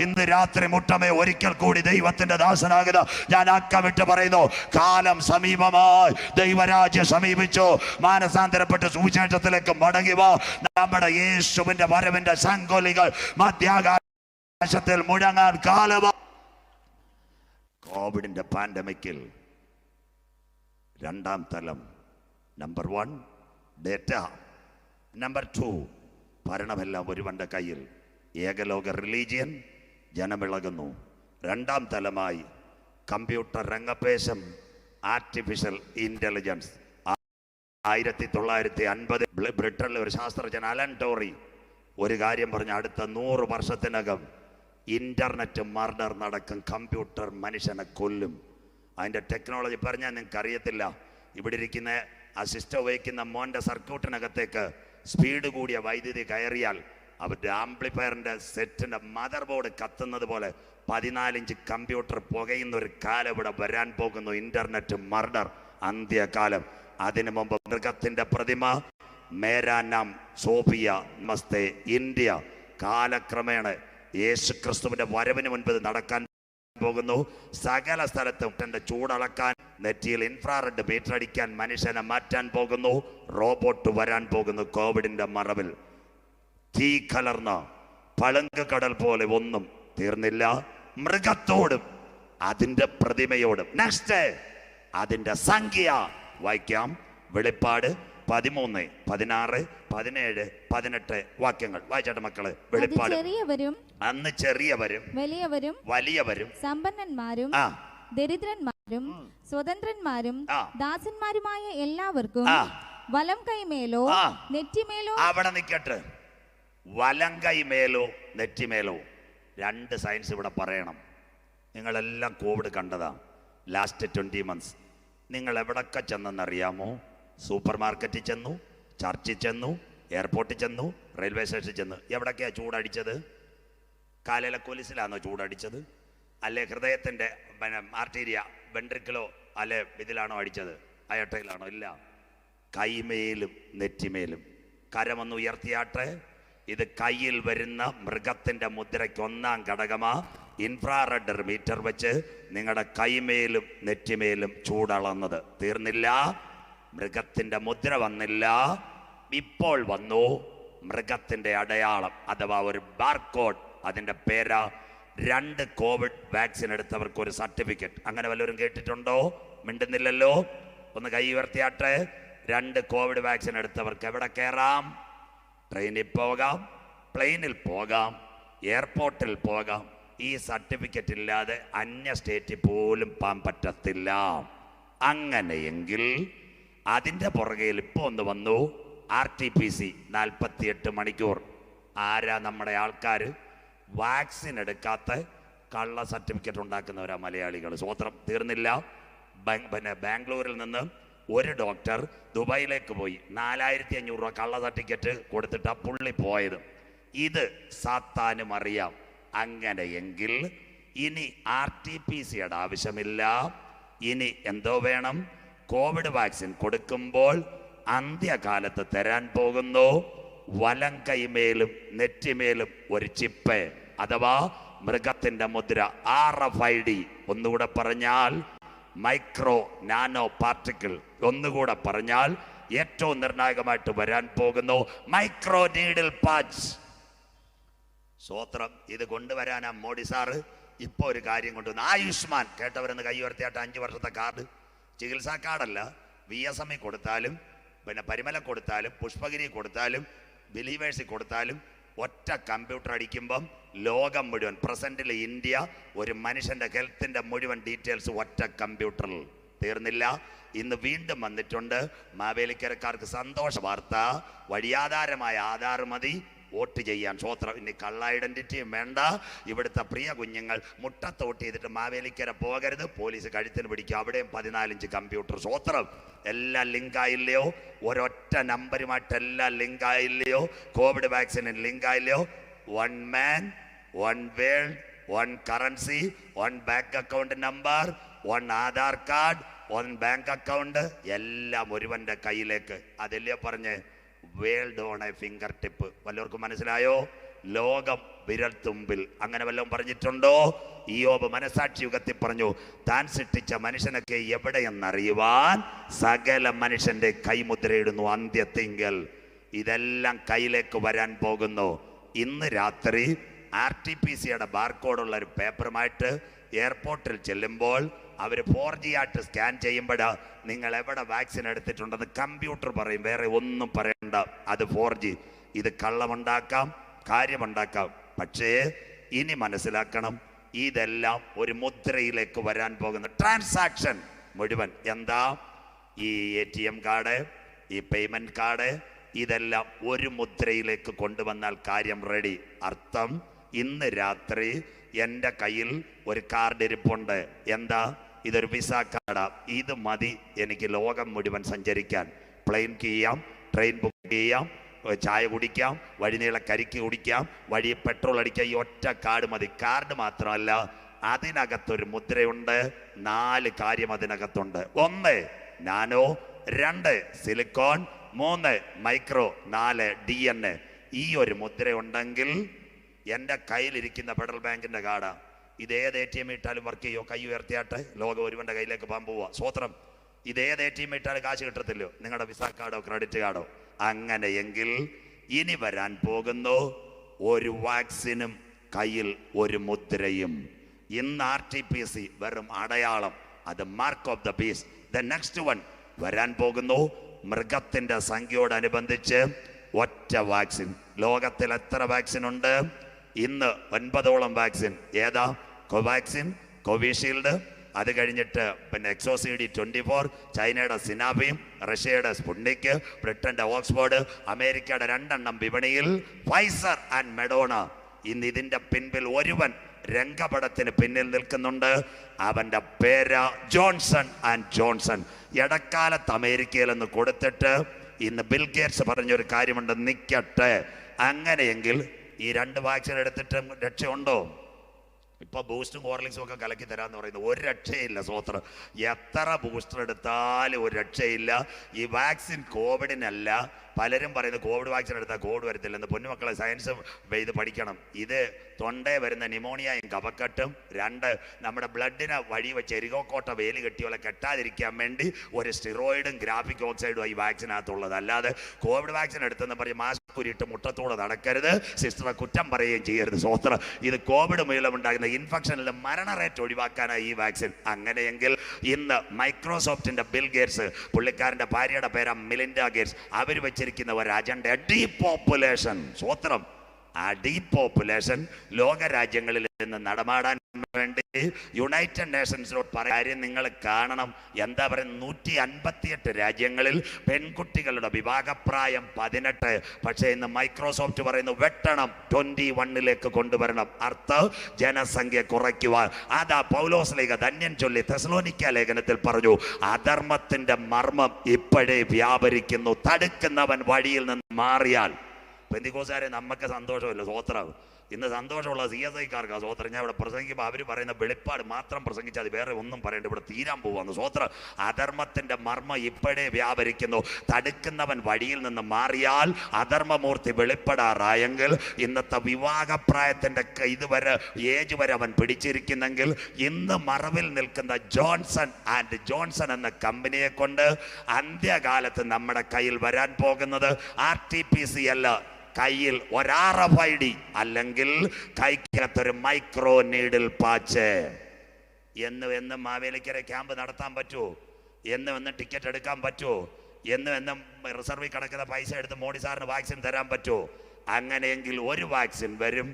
ഇന്ന് രാത്രി മുട്ടമേ ഒരിക്കൽ കൂടി ദൈവത്തിന്റെ ദാസനാകുക ഞാൻ അക്കമിട്ട് പറയുന്നു, കാലം സമീപമായി. ദൈവരാജ്യം സമീപിച്ചു. മാനസാന്തരപ്പെട്ട് സുവിശേഷത്തിലേക്ക് മടങ്ങി വാ. നമ്മുടെ യേശുവിന്റെ വരവിന്റെ സംഗോലികൾ മധ്യാകാശത്തിൽ മുഴങ്ങാൻ കാലമായി. കോവിഡിന്റെ പാൻഡമിക്കിൽ 2ാം തലം. Number 1 data. നമ്പർ 2 ഭരണമെല്ലാം ഒരുവന്റെ കയ്യിൽ. ഏകലോക റിലീജിയൻ ജനമിളകുന്നു. 2ാം തലമായി കമ്പ്യൂട്ടർ രംഗപേശം, ആർട്ടിഫിഷ്യൽ ഇന്റലിജൻസ്. 1950 ബ്രിട്ടനിലെ ഒരു ശാസ്ത്രജ്ഞൻ അലൻ ടോറി ഒരു കാര്യം പറഞ്ഞ, അടുത്ത 100 വർഷത്തിനകം ഇന്റർനെറ്റ് മർഡർ നടക്കും. കമ്പ്യൂട്ടർ മനുഷ്യനെ കൊല്ലും. അതിൻ്റെ ടെക്നോളജി പറഞ്ഞാൽ നിങ്ങൾക്ക് അറിയത്തില്ല. ഇവിടെ ഇരിക്കുന്ന ആ സിസ്റ്റം ഉപയോഗിക്കുന്ന മോൻ്റെ സർക്യൂട്ടിനകത്തേക്ക് സ്പീഡ് കൂടിയ വൈദ്യുതി കയറിയാൽ അവരുടെ ആംപ്ലിഫയറിൻ്റെ സെറ്റിൻ്റെ മദർ ബോർഡ് കത്തുന്നത് പോലെ 14 ഇഞ്ച് കമ്പ്യൂട്ടർ പുകയുന്ന ഒരു കാലം ഇവിടെ വരാൻ പോകുന്നു. ഇന്റർനെറ്റ് മർഡർ അന്ത്യകാലം. അതിനു മുമ്പ് മൃഗത്തിൻ്റെ പ്രതിമ, മേരാ നാം സോഫിയ, നമസ്തേ ഇന്ത്യ. കാലക്രമേണ യേശു ക്രിസ്തുവിന്റെ വരവിന് മുൻപ് നടക്കാൻ പോകുന്നു. സകല സ്ഥലത്തും തന്റെ ചൂടളക്കാൻ നെറ്റിയിൽ ഇൻഫ്രാറെഡ് മീറ്റർ അടിക്കാൻ മനുഷ്യനെ മാറ്റാൻ പോകുന്നു. റോബോട്ട് വരാൻ പോകുന്നു. കോവിഡിന്റെ മറവിൽ തീ കലർന്ന പളുങ്ക് കടൽ പോലെ ഒന്നും തീർന്നില്ല. മൃഗത്തോടും അതിന്റെ പ്രതിമയോടും. നെക്സ്റ്റ് അതിന്റെ സംഖ്യ വായിക്കാം. വെളിപ്പാട് 13, 16, 17, 18 വാക്യങ്ങൾ വായിച്ചാട്ടെ മക്കള്. വെളിപ്പാട്. അന്ന് ചെറിയവരും വലിയവരും സമ്പന്നന്മാരും ദരിദ്രന്മാരും സ്വതന്ത്രന്മാരും ദാസന്മാരുമായ എല്ലാവർക്കും വലം കൈമേലോ നെറ്റിമേലോ. അവിടെ നിൽക്കട്ടെ. വലം കൈമേലോ നെറ്റിമേലോ. 2 സയൻസ് ഇവിടെ പറയണം. നിങ്ങളെല്ലാം കോവിഡ് കണ്ടതാ. ലാസ്റ്റ് 20 months നിങ്ങൾ എവിടൊക്കെ ചെന്നെന്നറിയാമോ? സൂപ്പർ മാർക്കറ്റിൽ ചെന്നു, ചർച്ചിൽ ചെന്നു, എയർപോർട്ടിൽ ചെന്നു, റെയിൽവേ സ്റ്റേഷനിൽ ചെന്നു. എവിടൊക്കെയാ ചൂടടിച്ചത്? കാലയിലെ കൊലിസിലാണോ ചൂടടിച്ചത്? അല്ലെ ഹൃദയത്തിന്റെ ആർട്ടീരിയ വെൻട്രിക്കിളോ അല്ലെ ഇതിലാണോ അടിച്ചത്? അയട്ടയിലാണോ? ഇല്ല, കൈമേലും നെറ്റിമേലും. കരമൊന്ന് ഉയർത്തിയാട്ടെ. ഇത് കയ്യിൽ വരുന്ന മൃഗത്തിന്റെ മുദ്രയ്ക്ക് 1ാം ഘടകമാ. ഇൻഫ്രാറെഡ് മീറ്റർ വെച്ച് നിങ്ങളുടെ കൈമേലും നെറ്റിമേലും ചൂടളന്നത്. തീർന്നില്ല. മൃഗത്തിന്റെ മുദ്ര വന്നില്ല. ഇപ്പോൾ വന്നു മൃഗത്തിന്റെ അടയാളം അഥവാ ഒരു ബാർകോഡ്. അതിന്റെ പേരാ 2 കോവിഡ് വാക്സിൻ എടുത്തവർക്ക് ഒരു സർട്ടിഫിക്കറ്റ്. അങ്ങനെ വല്ലവരും കേട്ടിട്ടുണ്ടോ? മിണ്ടുന്നില്ലല്ലോ. ഒന്ന് കൈ ഉയർത്തിയാട്ടെ. 2 കോവിഡ് വാക്സിൻ എടുത്തവർക്ക് എവിടെ കയറാം? ട്രെയിനിൽ പോകാം, പ്ലെയിനിൽ പോകാം, എയർപോർട്ടിൽ പോകാം. ഈ സർട്ടിഫിക്കറ്റ് ഇല്ലാതെ അന്യ സ്റ്റേറ്റിൽ പോലും പോകാൻ പറ്റത്തില്ല. അങ്ങനെയെങ്കിൽ അതിൻ്റെ പുറകയിൽ ഇപ്പോൾ ഒന്ന് വന്നു RT-PC 48 മണിക്കൂർ. ആരാ നമ്മുടെ ആൾക്കാർ? വാക്സിൻ എടുക്കാത്ത കള്ള സർട്ടിഫിക്കറ്റ് ഉണ്ടാക്കുന്നവരാ മലയാളികൾ. സ്വോത്രം. തീർന്നില്ല. ബാംഗ്ലൂരിൽ നിന്ന് ഒരു ഡോക്ടർ ദുബായിലേക്ക് പോയി 4500 രൂപ കള്ള സർട്ടിഫിക്കറ്റ് കൊടുത്തിട്ടാ പുള്ളി പോയത്. ഇത് സാത്താനും അറിയാം. അങ്ങനെയെങ്കിൽ ഇനി RT-PCയുടെ ആവശ്യമില്ല. ഇനി എന്തോ വേണം? കോവിഡ് വാക്സിൻ കൊടുക്കുമ്പോൾ അന്ത്യകാലത്ത് തരാൻ പോകുന്നു വലം കൈമേലും നെറ്റിമേലും ഒരു ചിപ്പ് അഥവാ മൃഗത്തിന്റെ മുദ്ര RFID. ഒന്നുകൂടെ പറഞ്ഞാൽ മൈക്രോ നാനോ പാർട്ടിക്കിൾ. ഒന്നുകൂടെ പറഞ്ഞാൽ ഏറ്റവും നിർണായകമായിട്ട് വരാൻ പോകുന്നു മൈക്രോ നീഡിൽ പാച്ച്. സ്വോത്രം. ഇത് കൊണ്ടുവരാനാ മോഡി സാറ് ഇപ്പൊ ഒരു കാര്യം കൊണ്ടുവന്നു. ആയുഷ്മാൻ കേട്ടവരെന്ന് കൈ ഉയർത്തിയാട്ട് 5 വർഷത്തെ കാർഡ്. ചികിത്സാ കാർഡല്ല. VSME കൊടുത്താലും പരിമല കൊടുത്താലും പുഷ്പഗിരി കൊടുത്താലും ബിലീവേഴ്സിൽ കൊടുത്താലും ഒറ്റ കമ്പ്യൂട്ടർ അടിക്കുമ്പം ലോകം മുഴുവൻ പ്രസന്റിൽ ഇന്ത്യ ഒരു മനുഷ്യന്റെ ഹെൽത്തിന്റെ മുഴുവൻ ഡീറ്റെയിൽസ് ഒറ്റ കമ്പ്യൂട്ടറിൽ. തീർന്നില്ല. ഇന്ന് വീണ്ടും വന്നിട്ടുണ്ട്. മാവേലിക്കരക്കാർക്ക് സന്തോഷ വാർത്ത. വഴിയാധാരമായ ആധാർ മതി വോട്ട് ചെയ്യാൻ. സ്വോത്രം. ഇനി കള്ള ഐഡന്റിറ്റിയും വേണ്ട. ഇവിടുത്തെ പ്രിയ കുഞ്ഞുങ്ങൾ മുട്ടത്ത് വോട്ട് ചെയ്തിട്ട് മാവേലിക്കര പോകരുത്. പോലീസ് കഴുത്തിന് പിടിക്കും. അവിടെയും 14 ഇഞ്ച് കമ്പ്യൂട്ടർ. സ്വോത്രം. എല്ലാം ലിങ്കായില്ലയോ? ഒരൊറ്റ നമ്പരുമായിട്ടെല്ലാം ലിങ്കായില്ലയോ? കോവിഡ് വാക്സിന് ലിങ്കായില്ലയോ? 1 man, 1 world, 1 currency, 1 bank account number, 1 Aadhaar card, 1 bank account. എല്ലാം ഒരുവന്റെ കയ്യിലേക്ക്. അതല്ലേ പറഞ്ഞ് world on a finger tip. വല്ലവർക്കും മനസ്സിലായോ? ലോകം വിരൽ തുമ്പിൽ. അങ്ങനെ വല്ലതും പറഞ്ഞിട്ടുണ്ടോ? ഇയ്യോബ് മനസാക്ഷി യുഗത്തിൽ പറഞ്ഞു, താൻ സൃഷ്ടിച്ച മനുഷ്യനൊക്കെ എവിടെയെന്നറിയുവാൻ സകല മനുഷ്യന്റെ കൈമുദ്രയിടുന്നു അന്ത്യത്തിങ്കൽ. ഇതെല്ലാം കയ്യിലേക്ക് വരാൻ പോകുന്നു. ഇന്ന് രാത്രി RT-PCയുടെ ബാർകോഡുള്ള ഒരു പേപ്പറുമായിട്ട് എയർപോർട്ടിൽ ചെല്ലുമ്പോൾ അവർ 4G ആയിട്ട് സ്കാൻ ചെയ്യുമ്പോൾ നിങ്ങൾ എവിടെ വാക്സിൻ എടുത്തിട്ടുണ്ടെന്ന് കമ്പ്യൂട്ടർ പറയും. വേറെ ഒന്നും പറയണ്ട. അത് 4G. ഇത് കള്ളമുണ്ടാക്കാം, കാര്യമുണ്ടാക്കാം. പക്ഷേ ഇനി മനസ്സിലാക്കണം, ഇതെല്ലാം ഒരു മുദ്രയിലേക്ക് വരാൻ പോകുന്ന ട്രാൻസാക്ഷൻ മുഴുവൻ. എന്താ? ഈ ATM കാർഡ്, ഈ പേയ്മെന്റ് കാർഡ്, ഇതെല്ലാം ഒരു മുദ്രയിലേക്ക് കൊണ്ടുവന്നാൽ കാര്യം റെഡി. അർത്ഥം, ഇന്ന് രാത്രി എൻ്റെ കയ്യിൽ ഒരു കാർഡ് ഇരിപ്പുണ്ട്. എന്താ? ഇതൊരു വിസ കാർഡാ. ഇത് മതി എനിക്ക് ലോകം മുഴുവൻ സഞ്ചരിക്കാൻ. പ്ലെയിൻ ചെയ്യാം, ട്രെയിൻ ബുക്ക് ചെയ്യാം, ചായ കുടിക്കാം, വഴിനീള കരിക്ക് കുടിക്കാം, വഴി പെട്രോൾ അടിക്കാം. ഈ ഒറ്റ കാർഡ് മതി. കാർഡ് മാത്രമല്ല, അതിനകത്തൊരു മുദ്രയുണ്ട്. 4 കാര്യം അതിനകത്തുണ്ട്. 1 നാനോ, 2 സിലിക്കോൺ, 3 മൈക്രോ, 4 DNA. ഈ ഒരു മുദ്ര ഉണ്ടെങ്കിൽ എൻ്റെ കയ്യിലിരിക്കുന്ന ഫെഡറൽ ബാങ്കിന്റെ കാർഡാ. ഇതേത് ATM ഇട്ടാലും വർക്ക് ചെയ്യോ? കൈ ഉയർത്തിയാട്ടെ. ലോകം ഒരുവന്റെ കയ്യിലേക്ക് പോകാൻ പോവുക. സ്വോത്രം. ഇതേത് ATM ഇട്ടാലും കാശ് കിട്ടത്തില്ലോ, നിങ്ങളുടെ വിസ കാർഡോ ക്രെഡിറ്റ് കാർഡോ. അങ്ങനെയെങ്കിൽ ഇനി വരാൻ പോകുന്നു ഒരു വാക്സിനും കയ്യിൽ ഒരു മുദ്രയും. ഇന്ന് RTPC വെറും അടയാളം, അത് mark of the beast. The next one വരാൻ പോകുന്നു മൃഗത്തിന്റെ സംഖ്യയോടനുബന്ധിച്ച് ഒറ്റ വാക്സിൻ. ലോകത്തിൽ എത്ര വാക്സിൻ ഉണ്ട്? ഇന്ന് 9ഓളം വാക്സിൻ. ഏതാ? കോവാക്സിൻ, കോവിഷീൽഡ്, അത് കഴിഞ്ഞിട്ട് പിന്നെ എക്സോസിഡി 24, ചൈനയുടെ സിനാബിയും, റഷ്യയുടെ സ്പുട്നിക്, ബ്രിട്ടന്റെ ഓക്സ്ഫോർഡ്, അമേരിക്കയുടെ 2 വിപണിയിൽ, ഫൈസർ ആൻഡ് മെഡോണ. ഇന്ന് ഇതിന്റെ പിൻപിൽ ഒരുവൻ രംഗപടത്തിന് പിന്നിൽ നിൽക്കുന്നുണ്ട്. അവന്റെ പേര് ജോൺസൺ ആൻഡ് ജോൺസൺ. ഇടക്കാലത്ത് അമേരിക്കയിൽ നിന്ന് കൊടുത്തിട്ട് ഇന്ന് ബിൽ ഗേറ്റ്സ് പറഞ്ഞൊരു കാര്യമുണ്ട്, നിൽക്കട്ടെ. അങ്ങനെയെങ്കിൽ ഈ 2 വാക്സിൻ എടുത്തിട്ട് രക്ഷയുണ്ടോ? ഇപ്പൊ ബൂസ്റ്റും ഹോർലിക്സും ഒക്കെ കലക്കി തരാന്ന് പറയുന്നത് ഒരു രക്ഷയില്ല. സ്വോത്രം. എത്ര ബൂസ്റ്റർ എടുത്താലും ഒരു രക്ഷയില്ല. ഈ വാക്സിൻ കോവിഡിനല്ല. പലരും പറയുന്നത് കോവിഡ് വാക്സിൻ എടുത്താൽ കോവിഡ് വരത്തില്ലെന്ന്. പൊന്നുമക്കളെ, സയൻസ് ഇത് പഠിക്കണം. ഇത് തൊണ്ടയിൽ വരുന്ന ന്യൂമോണിയയും കഫക്കെട്ടും, 2 നമ്മുടെ ബ്ലഡിനെ വഴി വെച്ച് എരികോക്കോട്ട വേലി കെട്ടിയോലെ കെട്ടാതിരിക്കാൻ വേണ്ടി ഒരു സ്റ്റിറോയിഡും ഗ്രാഫിക് ഓക്സൈഡും ഈ വാക്സിനകത്തുള്ളത്. അല്ലാതെ കോവിഡ് വാക്സിൻ എടുത്തെന്ന് പറഞ്ഞ് മാസ്ക് ഉരിട്ട് മുട്ടത്തോടെ നടക്കരുത്. സിസ്റ്ററെ കുറ്റം പറയുകയും ചെയ്യരുത്. സ്വോത്രം. ഇത് കോവിഡ് മൂലമുണ്ടാകുന്ന ഇൻഫെക്ഷനിൽ മരണ റേറ്റ് ഒഴിവാക്കാനാണ് ഈ വാക്സിൻ. അങ്ങനെയെങ്കിൽ ഇന്ന് മൈക്രോസോഫ്റ്റിന്റെ ബിൽ ഗേറ്റ്സ്, പുള്ളിക്കാരന്റെ ഭാര്യയുടെ പേരാ മിലിൻഡ ഗേറ്റ്സ്, അവർ വെച്ചിരിക്കുന്ന ഒരു അജണ്ട ഡീപോപ്പുലേഷൻ. സ്വോത്രം. ആ ഡീപോപ്പുലേഷൻ ലോകരാജ്യങ്ങളിൽ നിന്ന് നടമാടാൻ വേണ്ടി യുണൈറ്റഡ് നേഷൻസിനോട് കാര്യം നിങ്ങൾ കാണണം. എന്താ പറയുന്നത്? 158 രാജ്യങ്ങളിൽ പെൺകുട്ടികളുടെ വിവാഹപ്രായം 18. പക്ഷേ ഇന്ന് മൈക്രോസോഫ്റ്റ് പറയുന്നു വെട്ടണം, 21ലേക്ക് കൊണ്ടുവരണം. ജനസംഖ്യ കുറയ്ക്കുവാൻ. അതാ പൗലോസ് ലേഖ ധന്യൻ ചൊല്ലി തെസലോനിക്ക ലേഖനത്തിൽ പറഞ്ഞു, അധർമ്മത്തിന്റെ മർമ്മം ഇപ്പോഴേ വ്യാപരിക്കുന്നു, തടുക്കുന്നവൻ വഴിയിൽ നിന്ന് മാറിയാൽ. പെന്തിക്കോസുകാരെ നമുക്ക് സന്തോഷമില്ല. സ്വോത്രം. ഇന്ന് സന്തോഷമുള്ള CSIക്കാർക്ക് സ്വോത്രം. ഞാൻ ഇവിടെ പ്രസംഗിക്കുമ്പോൾ അവർ പറയുന്ന വെളിപ്പാട് മാത്രം പ്രസംഗിച്ചാൽ അത് വേറെ ഒന്നും പറയേണ്ട, ഇവിടെ തീരാൻ പോവാന്ന്. സ്വോത്രം. അധർമ്മത്തിന്റെ മർമ്മം ഇപ്പോഴേ വ്യാപരിക്കുന്നു, തടുക്കുന്നവൻ വഴിയിൽ നിന്ന് മാറിയാൽ. അധർമ്മമൂർത്തി വെളിപ്പെടാറായെങ്കിൽ ഇന്നത്തെ വിവാഹപ്രായത്തിന്റെ ഇതുവരെ ഏജ് വരെ അവൻ പിടിച്ചിരിക്കുന്നെങ്കിൽ ഇന്ന് മറവിൽ നിൽക്കുന്ന ജോൺസൺ ആൻഡ് ജോൺസൺ എന്ന കമ്പനിയെ കൊണ്ട് അന്ത്യകാലത്ത് നമ്മുടെ കയ്യിൽ വരാൻ പോകുന്നത് RTPC അല്ല, കയ്യിൽ ഒരു RFID, അല്ലെങ്കിൽ കൈക്കകത്തൊരു മൈക്രോ നീഡിൽ പാച്ച്. എന്നും മാവേലിക്കര ക്യാമ്പ് നടത്താൻ പറ്റുമോ? എന്നും ടിക്കറ്റ് എടുക്കാൻ പറ്റുമോ? എന്നും റിസർവിൽ കിടക്കുന്ന പൈസ എടുത്ത് മോഡി സാറിന് വാക്സിൻ തരാൻ പറ്റുമോ? അങ്ങനെയെങ്കിൽ ഒരു വാക്സിൻ വരും,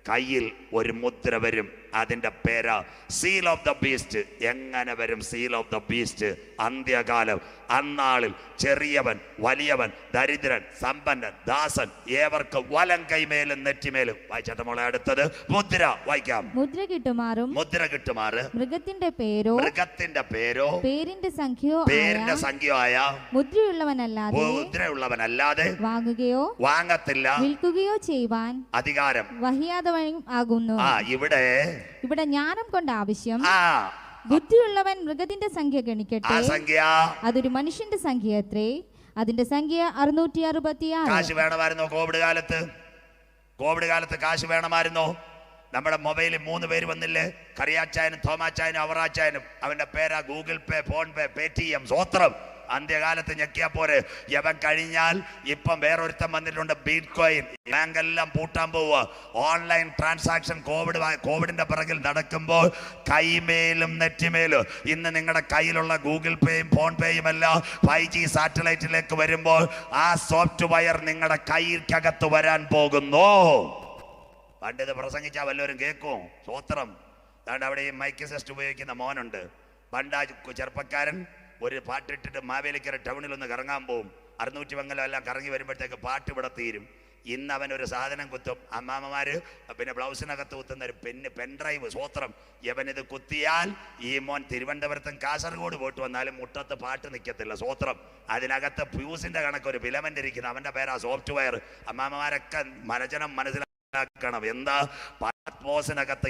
കയ്യിൽ ഒരു മുദ്ര വരും. അതിൻ്റെ പേര് സീൽ ഓഫ് ദ ബീസ്റ്റ്. എങ്ങനെ വരും സീൽ ഓഫ് ദ ബീസ്റ്റ്? അന്ത്യകാലം. അന്നാളിൽ ചെറിയവൻ, വലിയവൻ, ദരിദ്രൻ, സമ്പന്നൻ, ദാസൻ, ഏവർക്ക് വലം കൈമേലും നെറ്റിമേലും. വായിച്ചാട്ടെ മോളെ. അടുത്തത് മുദ്ര വായിക്കാം. മുദ്ര കിട്ടുമാറും. മുദ്ര കിട്ടുമാറ്. മൃഗത്തിന്റെ പേരോ പേരിന്റെ സംഖ്യയോ ആയ മുദ്രയുള്ളവനല്ലാതെ വാങ്ങത്തില്ല, വിൽക്കുകയോ ചെയ്യുവാൻ അധികാരം വഹിയാതവനും ആകുന്നു. ഇവിടെ ജ്ഞാനം കൊണ്ട് ആവശ്യം. ബുദ്ധിയുള്ളവൻ മൃഗത്തിന്റെ സംഖ്യ ഗണിക്കട്ടെ. അതൊരു മനുഷ്യന്റെ സംഖ്യ അത്രേ. അതിന്റെ സംഖ്യ 666. കാശ് വേണമായിരുന്നോ കോവിഡ് കാലത്ത്? കാശ് വേണമായിരുന്നോ? നമ്മുടെ മൊബൈലിൽ 3 പേര് വന്നില്ലേ? കറിയാച്ചായനും തോമാച്ചായനും അവറാച്ചായനും. അവന്റെ പേരാ ഗൂഗിൾ പേ, ഫോൺ പേ, പേടിഎം. സ്വോത്രം. അന്ത്യകാലത്ത് ഞെക്കിയാ പോരെ. യവൻ കഴിഞ്ഞാൽ ഇപ്പം വേറൊരുത്തം വന്നിട്ടുണ്ട്, ബിറ്റ് കോയിൻ. ബാങ്കെല്ലാം പൂട്ടാൻ പോവുക. ഓൺലൈൻ ട്രാൻസാക്ഷൻ കോവിഡിന്റെ പിറകിൽ നടക്കുമ്പോൾ കൈമേലും നെറ്റിമേലും. ഇന്ന് നിങ്ങളുടെ കയ്യിലുള്ള ഗൂഗിൾ പേയും ഫോൺ പേയും എല്ലാം 5G സാറ്റലൈറ്റിലേക്ക് വരുമ്പോൾ ആ സോഫ്റ്റ്വെയർ നിങ്ങളുടെ കൈക്കകത്ത് വരാൻ പോകുന്നു. പണ്ടിത് പ്രസംഗിച്ചാൽ വല്ലവരും കേൾക്കും. സ്വോത്രം. അതുകൊണ്ട് അവിടെ ഈ മൈക്ക് സിസ്റ്റം ഉപയോഗിക്കുന്ന മോനുണ്ട്. പണ്ട് ചെറുപ്പക്കാരൻ ഒരു പാട്ടിട്ടിട്ട് മാവേലിക്കര ടൗണിലൊന്ന് കറങ്ങാൻ പോവും. 600 വെങ്ങലം എല്ലാം കറങ്ങി വരുമ്പോഴത്തേക്ക് പാട്ട് ഇവിടെ തീരും. ഇന്ന് അവനൊരു സാധനം കുത്തും. അമ്മാമ്മമാര് പിന്നെ ബ്ലൗസിനകത്ത് കുത്തുന്ന ഒരു പെൻഡ്രൈവ്. സ്വോത്രം. യവനിത് കുത്തിയാൽ ഈ മോൻ തിരുവനന്തപുരത്തും കാസർഗോഡ് പോയിട്ട് വന്നാലും മുട്ടത്ത് പാട്ട് നിൽക്കത്തില്ല. സ്വോത്രം. അതിനകത്ത് ഫ്യൂസിന്റെ കണക്കൊരു ഫിലമെന്റ് ഇരിക്കുന്നു. അവന്റെ പേരാ സോഫ്റ്റ്വെയർ. അമ്മാമ്മമാരൊക്കെ മനസ്സിലാക്കണം. എന്താ? പാസ്പോസിനകത്ത്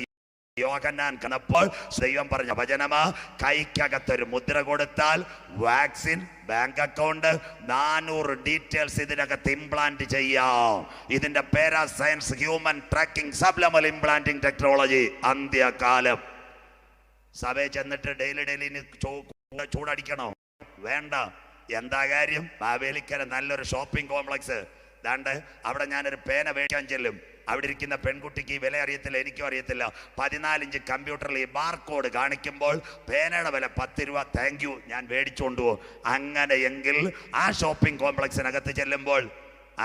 യോഹന്നാൻ കണ്ടപ്പോൾ ദൈവം പറഞ്ഞ വചനമാ, കൈക്കകത്തൊരു മുദ്ര കൊടുത്താൽ വാക്സിൻ, ബാങ്ക് അക്കൗണ്ട്, 400 ഡീറ്റെയിൽസ് ഇതിനകത്ത് ഇംപ്ലാന്റ് ചെയ്യാം. ഇതിന്റെ പേരാ സയൻസ് ഹ്യൂമൻ ട്രാക്കിംഗ് സബ്ലമൽ ഇംപ്ലാന്റിംഗ് ടെക്നോളജി. അന്ത്യകാലം. സഭയിൽ ചെന്നിട്ട് ഡെയിലി ചൂടടിക്കണോ? വേണ്ട. എന്താ കാര്യം? മാവേലിക്കര നല്ലൊരു ഷോപ്പിംഗ് കോംപ്ലക്സ് ദാണ്ട്. അവിടെ ഞാനൊരു പേന മേടിക്കാൻ ചെല്ലും. അവിടെ ഇരിക്കുന്ന പെൺകുട്ടിക്ക് ഈ വില അറിയത്തില്ല, എനിക്കും അറിയത്തില്ല. 14 ഇഞ്ച് കമ്പ്യൂട്ടറിൽ ഈ ബാർകോഡ് കാണിക്കുമ്പോൾ പേനയുടെ വില 10 രൂപ. താങ്ക് യു, ഞാൻ മേടിച്ചുകൊണ്ട് പോകും. അങ്ങനെയെങ്കിൽ ആ ഷോപ്പിംഗ് കോംപ്ലക്സിനകത്ത് ചെല്ലുമ്പോൾ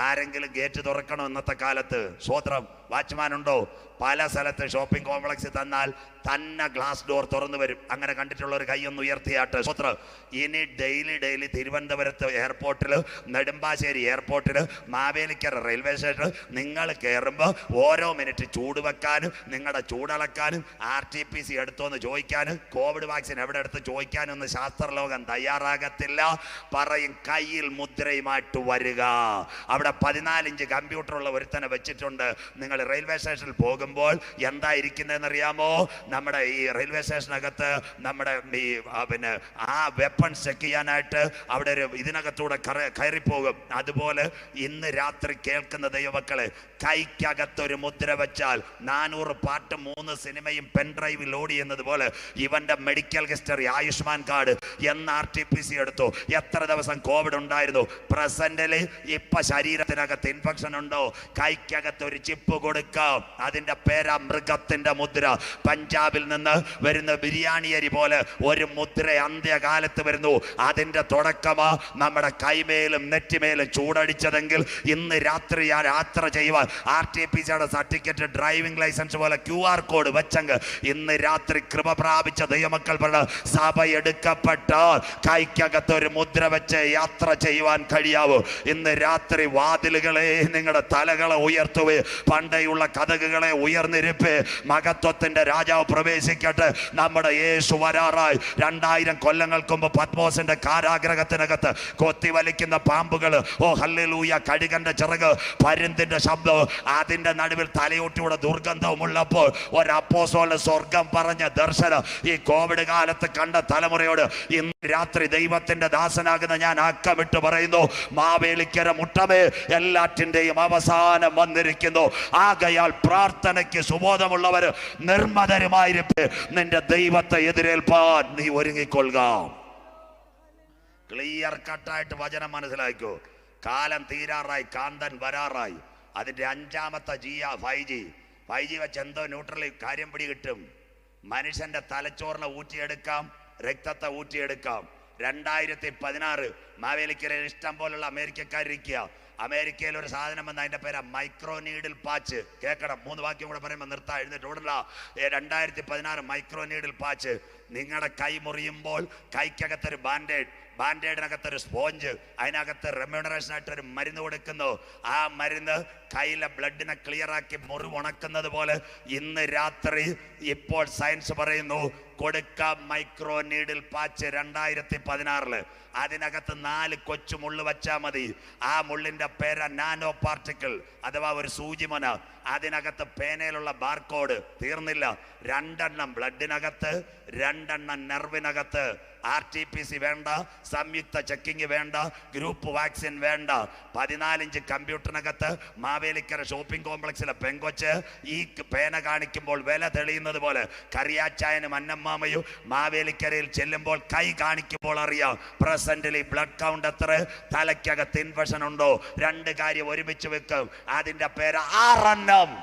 ആരെങ്കിലും ഗേറ്റ് തുറക്കണോ? ഇന്നത്തെ കാലത്ത് സ്വോത്രം വാച്ച്മാൻ ഉണ്ടോ? പല സ്ഥലത്ത് ഷോപ്പിംഗ് കോംപ്ലക്സിൽ തന്നാൽ തന്നെ ഗ്ലാസ് ഡോർ തുറന്നു വരും. അങ്ങനെ കണ്ടിട്ടുള്ള ഒരു കൈയൊന്ന് ഉയർത്തിയാട്ട് സ്വോത്രം. ഇനി ഡെയിലി തിരുവനന്തപുരത്ത് എയർപോർട്ടിൽ, നെടുമ്പാശ്ശേരി എയർപോർട്ടിൽ, മാവേലിക്കര റെയിൽവേ സ്റ്റേഷനിൽ നിങ്ങൾ കയറുമ്പോൾ ഓരോ മിനിറ്റ് ചൂട് വെക്കാനും, നിങ്ങളുടെ ചൂടളക്കാനും, RTPC എടുത്തോന്ന് ചോദിക്കാനും, കോവിഡ് വാക്സിൻ എവിടെ എടുത്ത് ചോദിക്കാനും ഒന്നും ശാസ്ത്രലോകം തയ്യാറാകത്തില്ല. പറയും കയ്യിൽ മുദ്രയുമായിട്ട് വരിക. അവിടെ 14 ഇഞ്ച് കമ്പ്യൂട്ടറുള്ള ഒരുത്തനെ വെച്ചിട്ടുണ്ട്. നിങ്ങൾ റെയിൽവേ സ്റ്റേഷനിൽ പോകുമ്പോൾ എന്താ ഇരിക്കുന്നതെന്നറിയാമോ? നമ്മുടെ ഈ റെയിൽവേ സ്റ്റേഷനകത്ത് നമ്മുടെ ഈ പിന്നെ ആ വെപ്പൺസ് ചെക്ക് ചെയ്യാനായിട്ട് അവിടെ ഒരു ഇതിനകത്തൂടെ കയറിപ്പോകും. അതുപോലെ ഇന്ന് രാത്രി കേൾക്കുന്ന ദൈവമക്കളെ, കൈക്കകത്തൊരു മുദ്ര വെച്ചാൽ 400 പാട്ട് 3 സിനിമയും പെൻഡ്രൈവിൽ ലോഡ് ചെയ്യുന്നത് പോലെ ഇവന്റെ മെഡിക്കൽ ഹിസ്റ്ററി, ആയുഷ്മാൻ കാർഡ് എന്ന് RTPC എടുത്തു. എത്ര ദിവസം കോവിഡ് ഉണ്ടായിരുന്നു, പ്രസന്റില് ഇപ്പൊ ശരീരത്തിനകത്ത് ഇൻഫെക്ഷൻ ഉണ്ടോ, കൈക്കകത്തൊരു ചിപ്പ് കൊടുക്കാം. അതിന്റെ പേരാ മൃഗത്തിന്റെ മുദ്ര. പഞ്ചാബിൽ നിന്ന് വരുന്ന ബിരിയാണി അരി പോലെ ഒരു മുദ്ര അന്ത്യകാലത്ത് വരുന്നു. അതിന്റെ തുടക്കമാ നമ്മുടെ കൈമേലും നെറ്റിമേലും ചൂടടിച്ചതെങ്കിൽ ഇന്ന് രാത്രി യാത്ര ചെയ്യുവാൻ RTPCയുടെ സർട്ടിഫിക്കറ്റ്, ഡ്രൈവിംഗ് ലൈസൻസ് പോലെ QR കോഡ് വെച്ചെങ്കിൽ ഇന്ന് രാത്രി കൃപ പ്രാപിച്ച ദൈവമക്കൾ പറഞ്ഞ സഭ എടുക്കപ്പെട്ടാൽ കൈക്കകത്തൊരു മുദ്ര വെച്ച് യാത്ര ചെയ്യുവാൻ കഴിയാവൂ. ഇന്ന് രാത്രി വാതിലുകളെ, നിങ്ങളുടെ തലകളെ ഉയർത്തുവേ, പണ്ടേയുള്ള കഥകുകളെ ഉയർന്നിരിപ്പേ. മഹത്വത്തിന്റെ രാജാവ് പ്രവേശിക്കട്ടെ. നമ്മുടെ യേശു വരാറായി. 2000 കൊല്ലങ്ങൾക്ക് മുമ്പ് പത്മോസിന്റെ കാരാഗ്രഹത്തിനകത്ത് കൊത്തിവലിക്കുന്ന പാമ്പുകൾ, ഓ ഹല്ലേലൂയ, കഴുകന്റെ ചിറക്, പരുന്തിന്റെ ശബ്ദം, അതിന്റെ നടുവിൽ തലയോട്ടിയുടെ ദുർഗന്ധവും ഉള്ളപ്പോൾ ഒരു അപ്പോസ്തലൻ സ്വർഗം പറഞ്ഞ ദർശനം ഈ കോവിഡ് കാലത്ത് കണ്ട തലമുറയോട് ഇന്ന് രാത്രി ദൈവത്തിന്റെ ദാസനാകുന്ന ഞാൻ അക്കമിട്ട് പറയുന്നു, മാവേലിക്കര മുട്ടമേ, എല്ലാറ്റിന്റെയും അവസാനം വന്നിരിക്കുന്നു. ആകയാൽ പ്രാർത്ഥനയ്ക്ക് സുബോധമുള്ളവർ നിർമ്മതരുമായിരിക്കെ നിന്റെ ദൈവത്തെ എതിരേൽപ്പാൻ നീ ഒരുങ്ങിക്കൊള്ളുക. ക്ലിയർ കട്ടായിട്ട് വചനം മനസ്സിലാക്കൂ. കാലം തീരാറായി, കാന്തൻ വരാറായി. അതിന്റെ 5ാമത്തെ ജിയ 5G വെച്ച് എന്തോ ന്യൂട്രലി കാര്യം പിടി കിട്ടും. മനുഷ്യന്റെ തലച്ചോറിനെ ഊറ്റിയെടുക്കാം, രക്തത്തെ ഊറ്റിയെടുക്കാം. 2016 മാവേലിക്കരയിൽ ഇഷ്ടം പോലുള്ള അമേരിക്കക്കാരിരിക്കുക. അമേരിക്കയിൽ ഒരു സാധനം വന്ന് അതിന്റെ പേരാ മൈക്രോ നീഡിൽ പാച്ച്. കേൾക്കണം, 3 വാക്യം കൂടെ പറയുമ്പോൾ നിർത്താൻ എഴുന്നേറ്റ് ഓടില്ല. 2016 മൈക്രോ നീഡിൽ പാച്ച്. നിങ്ങളുടെ കൈ മുറിയുമ്പോൾ കൈക്കകത്തൊരു ബാൻഡേഡിനകത്തൊരു സ്പോഞ്ച്, അതിനകത്ത് റെമ്യൂണറേഷൻ ആയിട്ട് ഒരു മരുന്ന് കൊടുക്കുന്നു. ആ മരുന്ന് കയ്യിലെ ബ്ലഡിനെ ക്ലിയർ ആക്കി മുറിവ് ഉണക്കുന്നത് പോലെ ഇന്ന് രാത്രി ഇപ്പോൾ സയൻസ് പറയുന്നു കൊടുക്കാം മൈക്രോ നീഡിൽ പാച്ച്. 2016 അതിനകത്ത് 4 കൊച്ചു മുള്ളു വെച്ചാൽ മതി. ആ മുള്ളിന്റെ പേര് നാനോ പാർട്ടിക്കിൾ അഥവാ ഒരു സൂചിമൊന. അതിനകത്ത് പേനയിലുള്ള ബാർകോഡ്. തീർന്നില്ല, 2 എണ്ണം ബ്ലഡിനകത്ത്, 2 എണ്ണം നെർവിനകത്ത്. RTPC വേണ്ട, സംയുക്ത ചെക്കിങ് വേണ്ട, ഗ്രൂപ്പ് വാക്സിൻ വേണ്ട. 14 ഇഞ്ച് കമ്പ്യൂട്ടറിനകത്ത് മാവേലിക്കര ഷോപ്പിംഗ് കോംപ്ലക്സിലെ പെങ്കൊച്ച് ഈ പേന കാണിക്കുമ്പോൾ വില തെളിയുന്നത് പോലെ കറിയാച്ചായനും അന്നമ്മാമയും മാവേലിക്കരയിൽ ചെല്ലുമ്പോൾ കൈ കാണിക്കുമ്പോൾ അറിയാം പ്രസന്റിൽ ബ്ലഡ് കൗണ്ട് എത്ര, തലയ്ക്കകത്ത് ഇൻഫെക്ഷൻ ഉണ്ടോ. 2 കാര്യം ഒരുമിച്ച് വെക്കും. അതിന്റെ പേര് RNM,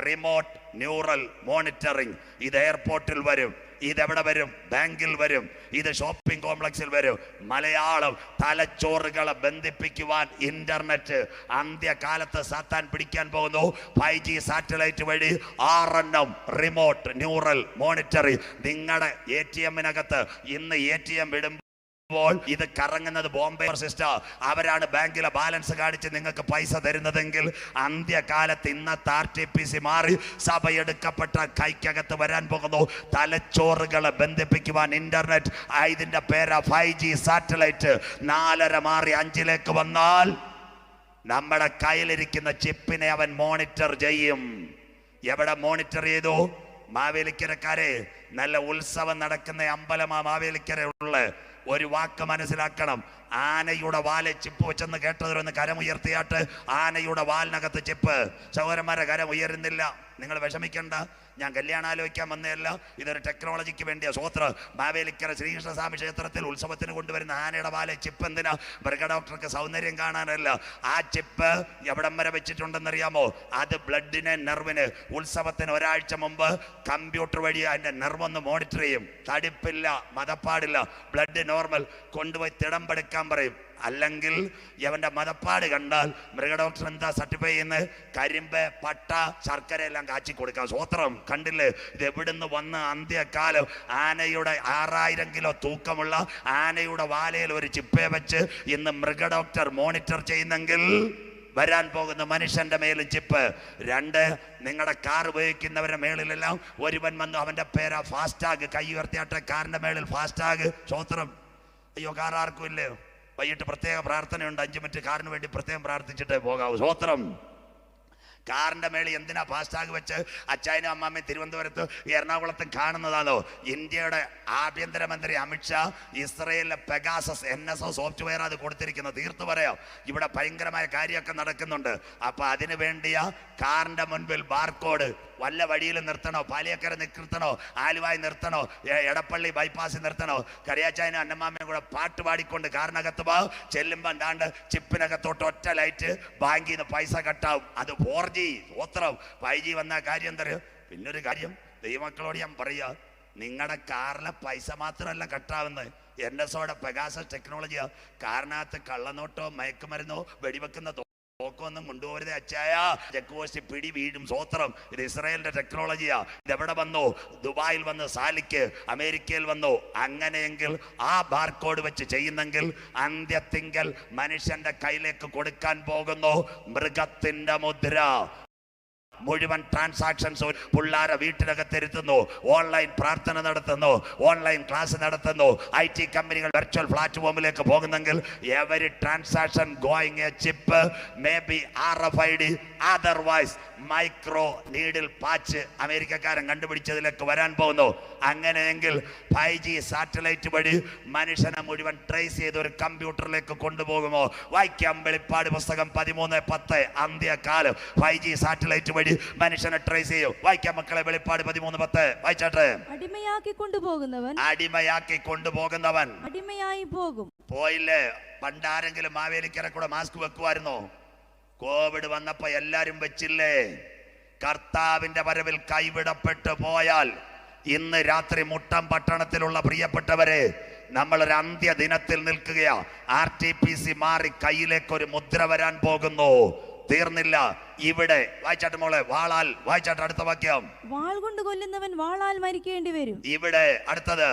റിമോട്ട് ന്യൂറൽ മോണിറ്ററിംഗ്. ഇത് എയർപോർട്ടിൽ വരും, ഇതെവിടെ വരും? ബാങ്കിൽ വരും, ഇത് ഷോപ്പിംഗ് കോംപ്ലക്സിൽ വരും. മലയാളം തലച്ചോറുകളെ ബന്ധിപ്പിക്കുവാൻ ഇന്റർനെറ്റ്. അന്ത്യകാലത്ത് സാത്താൻ പിടിക്കാൻ പോകുന്നു. 5G സാറ്റലൈറ്റ് വഴി RNM, റിമോട്ട് ന്യൂറൽ മോണിറ്ററിംഗ്. നിങ്ങളുടെ ATM-നകത്ത് ഇന്ന് ATM വിടുമ്പോൾ ഇത് കറങ്ങുന്നത് ബോംബെ സിസ്റ്റർ. അവരാണ് ബാങ്കിലെ ബാലൻസ് കാണിച്ച് നിങ്ങൾക്ക് പൈസ തരുന്നതെങ്കിൽ അന്ത്യകാലത്ത് ഇന്നത്തെ RTPC മാറി സഭയെടുക്കപ്പെട്ട കൈക്കകത്ത് വരാൻ പോകുന്നു തലച്ചോറുകളെ ബന്ധിപ്പിക്കുവാൻ ഇന്റർനെറ്റ്. ഇതിന്റെ പേരാ 5G സാറ്റലൈറ്റ്. 4.5 മാറി 5-ലേക്ക് വന്നാൽ നമ്മുടെ കയ്യിലിരിക്കുന്ന ചിപ്പിനെ അവൻ മോണിറ്റർ ചെയ്യും. എവിടെ മോണിറ്റർ ചെയ്തു? മാവേലിക്കരക്കാരെ, നല്ല ഉത്സവം നടക്കുന്ന അമ്പലമാ മാവേലിക്കരയുള്ള. ഒരു വാക്ക് മനസ്സിലാക്കണം. ആനയുടെ വാല് ചിപ്പ് വെച്ചെന്ന് കേട്ടതിലൊന്ന് കരമുയർത്തിയാട്ട്. ആനയുടെ വാലിനകത്ത് ചിപ്പ്. സഹോദരന്മാരെ, കരം ഉയരുന്നില്ല. നിങ്ങൾ വിഷമിക്കണ്ട, ഞാൻ കല്യാണം ആലോചിക്കാൻ വന്നതല്ല, ഇതൊരു ടെക്നോളജിക്ക് വേണ്ടിയ സ്വോത്ര. മാവേലിക്കര ശ്രീകൃഷ്ണസ്വാമി ക്ഷേത്രത്തിൽ ഉത്സവത്തിന് കൊണ്ടുവരുന്ന ആനയുടെ വാലെ ചിപ്പ് എന്തിനാ? മൃഗഡോക്ടർക്ക് സൗന്ദര്യം കാണാനല്ല. ആ ചിപ്പ് എവിടം വരെ വെച്ചിട്ടുണ്ടെന്നറിയാമോ? അത് ബ്ലഡിനെ, നെർവിന്, ഉത്സവത്തിന് ഒരാഴ്ച മുമ്പ് കമ്പ്യൂട്ടർ വഴി അതിന്റെ നെർവൊന്ന് മോണിറ്റർ ചെയ്യും. തടിപ്പില്ല, മതപ്പാടില്ല, ബ്ലഡ് നോർമൽ, കൊണ്ടുപോയി തിടമ്പെടുക്കാൻ പറയും. അല്ലെങ്കിൽ അവന്റെ മതപ്പാട് കണ്ടാൽ മൃഗഡോക്ടർ എന്താ സർട്ടിഫൈ ചെയ്യുന്നത്? കരിമ്പ്, പട്ട, ശർക്കര എല്ലാം കാച്ചി കൊടുക്കാം. സ്വോത്രം. കണ്ടില്ലേ ഇത് എവിടുന്ന് വന്ന്? അന്ത്യകാലം ആനയുടെ 6000 കിലോ തൂക്കമുള്ള ആനയുടെ വാലയിൽ ഒരു ചിപ്പയെ വെച്ച് ഇന്ന് മൃഗഡോക്ടർ മോണിറ്റർ ചെയ്യുന്നെങ്കിൽ വരാൻ പോകുന്ന മനുഷ്യന്റെ മേലും ചിപ്പ്. 2, നിങ്ങളുടെ കാർ ഉപയോഗിക്കുന്നവരുടെ മേളിലെല്ലാം ഒരുവൻ വന്നു, അവന്റെ പേരാ ഫാസ്ടാഗ്. കൈ ഉയർത്തിയാട്ടെ, കാറിന്റെ മേളിൽ ഫാസ്ടാഗ്. സ്വോത്രം. അയ്യോ, കാർ ആർക്കും ഇല്ലേ? വൈകിട്ട് പ്രത്യേക പ്രാർത്ഥനയുണ്ട്, 5 മിനിറ്റ് കാറിന് വേണ്ടി പ്രത്യേകം പ്രാർത്ഥിച്ചിട്ടേ പോകാവൂ. സ്വോത്രം. കാറിന്റെ മേളിൽ എന്തിനാ ഫാസ്ടാഗ് വെച്ച് അച്ചായനും അമ്മാമ്മയും തിരുവനന്തപുരത്ത് എറണാകുളത്തും കാണുന്നതാണോ? ഇന്ത്യയുടെ ആഭ്യന്തരമന്ത്രി അമിത്ഷാ ഇസ്രയേലിലെ പെഗാസസ് NSO സോഫ്റ്റ്വെയർ അത് കൊടുത്തിരിക്കുന്നത്. തീർത്തു പറയാം, ഇവിടെ ഭയങ്കരമായ കാര്യമൊക്കെ നടക്കുന്നുണ്ട്. അപ്പൊ അതിനു വേണ്ടിയ കാറിന്റെ മുൻപിൽ ബാർകോഡ്. വല്ല വഴിയിൽ നിർത്തണോ? പാലിയക്കര നിർത്തണോ? ആലുവായി നിർത്തണോ? എടപ്പള്ളി ബൈപ്പാസിൽ നിർത്തണോ? കറിയാച്ചായനും അന്നമ്മാമ്മയും കൂടെ പാട്ട് പാടിക്കൊണ്ട് കാറിനകത്ത് പോ. ചെല്ലുമ്പോൾ എന്താണ്ട് ചിപ്പിനകത്തോട്ട് ഒറ്റ ലൈറ്റ്, ബാങ്കിൽ നിന്ന് പൈസ കട്ടാവും. അത് 4G. സ്വോത്രം. 5G വന്ന കാര്യം എന്താ? പിന്നൊരു കാര്യം ദൈവമക്കളോട് ഞാൻ പറയാ, നിങ്ങളുടെ കാറിലെ പൈസ മാത്രമല്ല കട്ടാവുന്നത്. NSOയുടെ പെഗാസസ് ടെക്നോളജിയാ. കാറിനകത്ത് കള്ളനോട്ടോ, മയക്കുമരുന്നോ, വെടിവെക്കുന്ന ഒന്നും കൊണ്ടുപോരുത് അച്ചായ. ചെക്ക് പോസ്റ്റ് പിടി വീഴും. സ്വോത്രം. ഇത് ഇസ്രായേലിന്റെ ടെക്നോളജിയാ. ഇതെവിടെ വന്നു? ദുബായിൽ വന്നു, സാലിക്ക്, അമേരിക്കയിൽ വന്നു. അങ്ങനെയെങ്കിൽ ആ ബാർകോഡ് വെച്ച് ചെയ്യുന്നെങ്കിൽ അന്ത്യത്തിങ്കൽ മനുഷ്യന്റെ കയ്യിലേക്ക് കൊടുക്കാൻ പോകുന്നു മൃഗത്തിന്റെ മുദ്ര. മുഴുവൻ ട്രാൻസാക്ഷൻസ് പിള്ളേരെ വീട്ടിനകത്തിരുത്തുന്നു, ഓൺലൈൻ പ്രാർത്ഥന നടത്തുന്നു, ഓൺലൈൻ ക്ലാസ് നടത്തുന്നു. IT കമ്പനികൾ വെർച്വൽ പ്ലാറ്റ്ഫോമിലേക്ക് പോകുന്നെങ്കിൽ every transaction going a chip, maybe RFID, otherwise micro needle patch അമേരിക്കക്കാരൻ കണ്ടുപിടിച്ചതിലേക്ക് വരാൻ പോകുന്നു. അങ്ങനെയെങ്കിൽ 5G സാറ്റലൈറ്റ് വഴി മനുഷ്യനെ മുഴുവൻ ട്രേസ് ചെയ്ത് ഒരു കമ്പ്യൂട്ടറിലേക്ക് കൊണ്ടുപോകുമോ? വായിക്കാം വെളിപ്പാട് പുസ്തകം 13:10. അന്ത്യകാലം 5G സാറ്റലൈറ്റ് വഴി മനുഷ്യനെ ട്രേസ് ചെയ്യും. വായിക്കാം മക്കളെ, വെളിപ്പാട് 13:10 വായിച്ചാട്ടെ. അടിമയാക്കി കൊണ്ടുപോകുന്നവൻ അടിമയായി പോകും. പോയില്ലേ? പണ്ടാരെങ്കിലും മാവേലിക്കര കൂടെ മാസ്ക് വെക്കുമായിരുന്നോ? കോവിഡ് വന്നപ്പോ എല്ലാരും വെച്ചില്ലേ? കർത്താവിന്റെ വരവിൽ കൈവിടപ്പെട്ടു പോയാൽ ഇന്ന് രാത്രി മുട്ടം പട്ടണത്തിലുള്ള പ്രിയപ്പെട്ടവരെ, നമ്മളൊരു അന്ത്യ ദിനത്തിൽ നിൽക്കുകയാ. RTPC മാറി കയ്യിലേക്ക് ഒരു മുദ്ര വരാൻ പോകുന്നു. തീർന്നില്ല. ഇവിടെ വായിച്ചാട്ട് മോളെ, വാളാൽ വായിച്ചാട്ട്. അടുത്ത വാക്യം, വാൾ കൊണ്ട് കൊല്ലുന്നവൻ വാളാൽ മരിക്കേണ്ടി വരും. ഇവിടെ അടുത്തത്,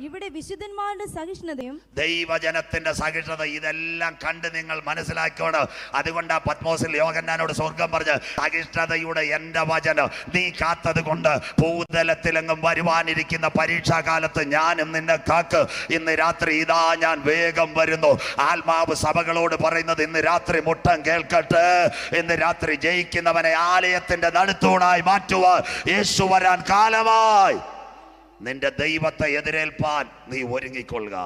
ഇവിടെ വിശുദ്ധന്മാരുടെ സഹിഷ്ണുതയും ദൈവജനത്തിന്റെ സഹിഷ്ണുത. ഇതെല്ലാം കണ്ട് നിങ്ങൾ മനസ്സിലാക്കണം. അതുകൊണ്ടാ പത്മോസിൽ യോഹന്നാനോട് സ്വർഗം പറഞ്ഞ്, സഹിഷ്ണുതയുടെ എന്റെ വചനം നീ കാത്തത് കൊണ്ട് ഭൂതലത്തിലെങ്ങും വരുവാനിരിക്കുന്ന പരീക്ഷാ കാലത്ത് ഞാനും നിന്നെ കാക്ക്. ഇന്ന് രാത്രി ഇതാ ഞാൻ വേഗം വരുന്നു. ആത്മാവ് സഭകളോട് പറയുന്നത് ഇന്ന് രാത്രി മുട്ടം കേൾക്കട്ടെ. ഇന്ന് രാത്രി ജയിക്കുന്നവനെ ആലയത്തിന്റെ നടുത്തൂണായി മാറ്റുവാൻ യേശു വരാൻ കാലമായി. നിന്റെ ദൈവത്തെ എതിരേൽപ്പാൻ നീ ഒരുങ്ങിക്കൊള്ളുക.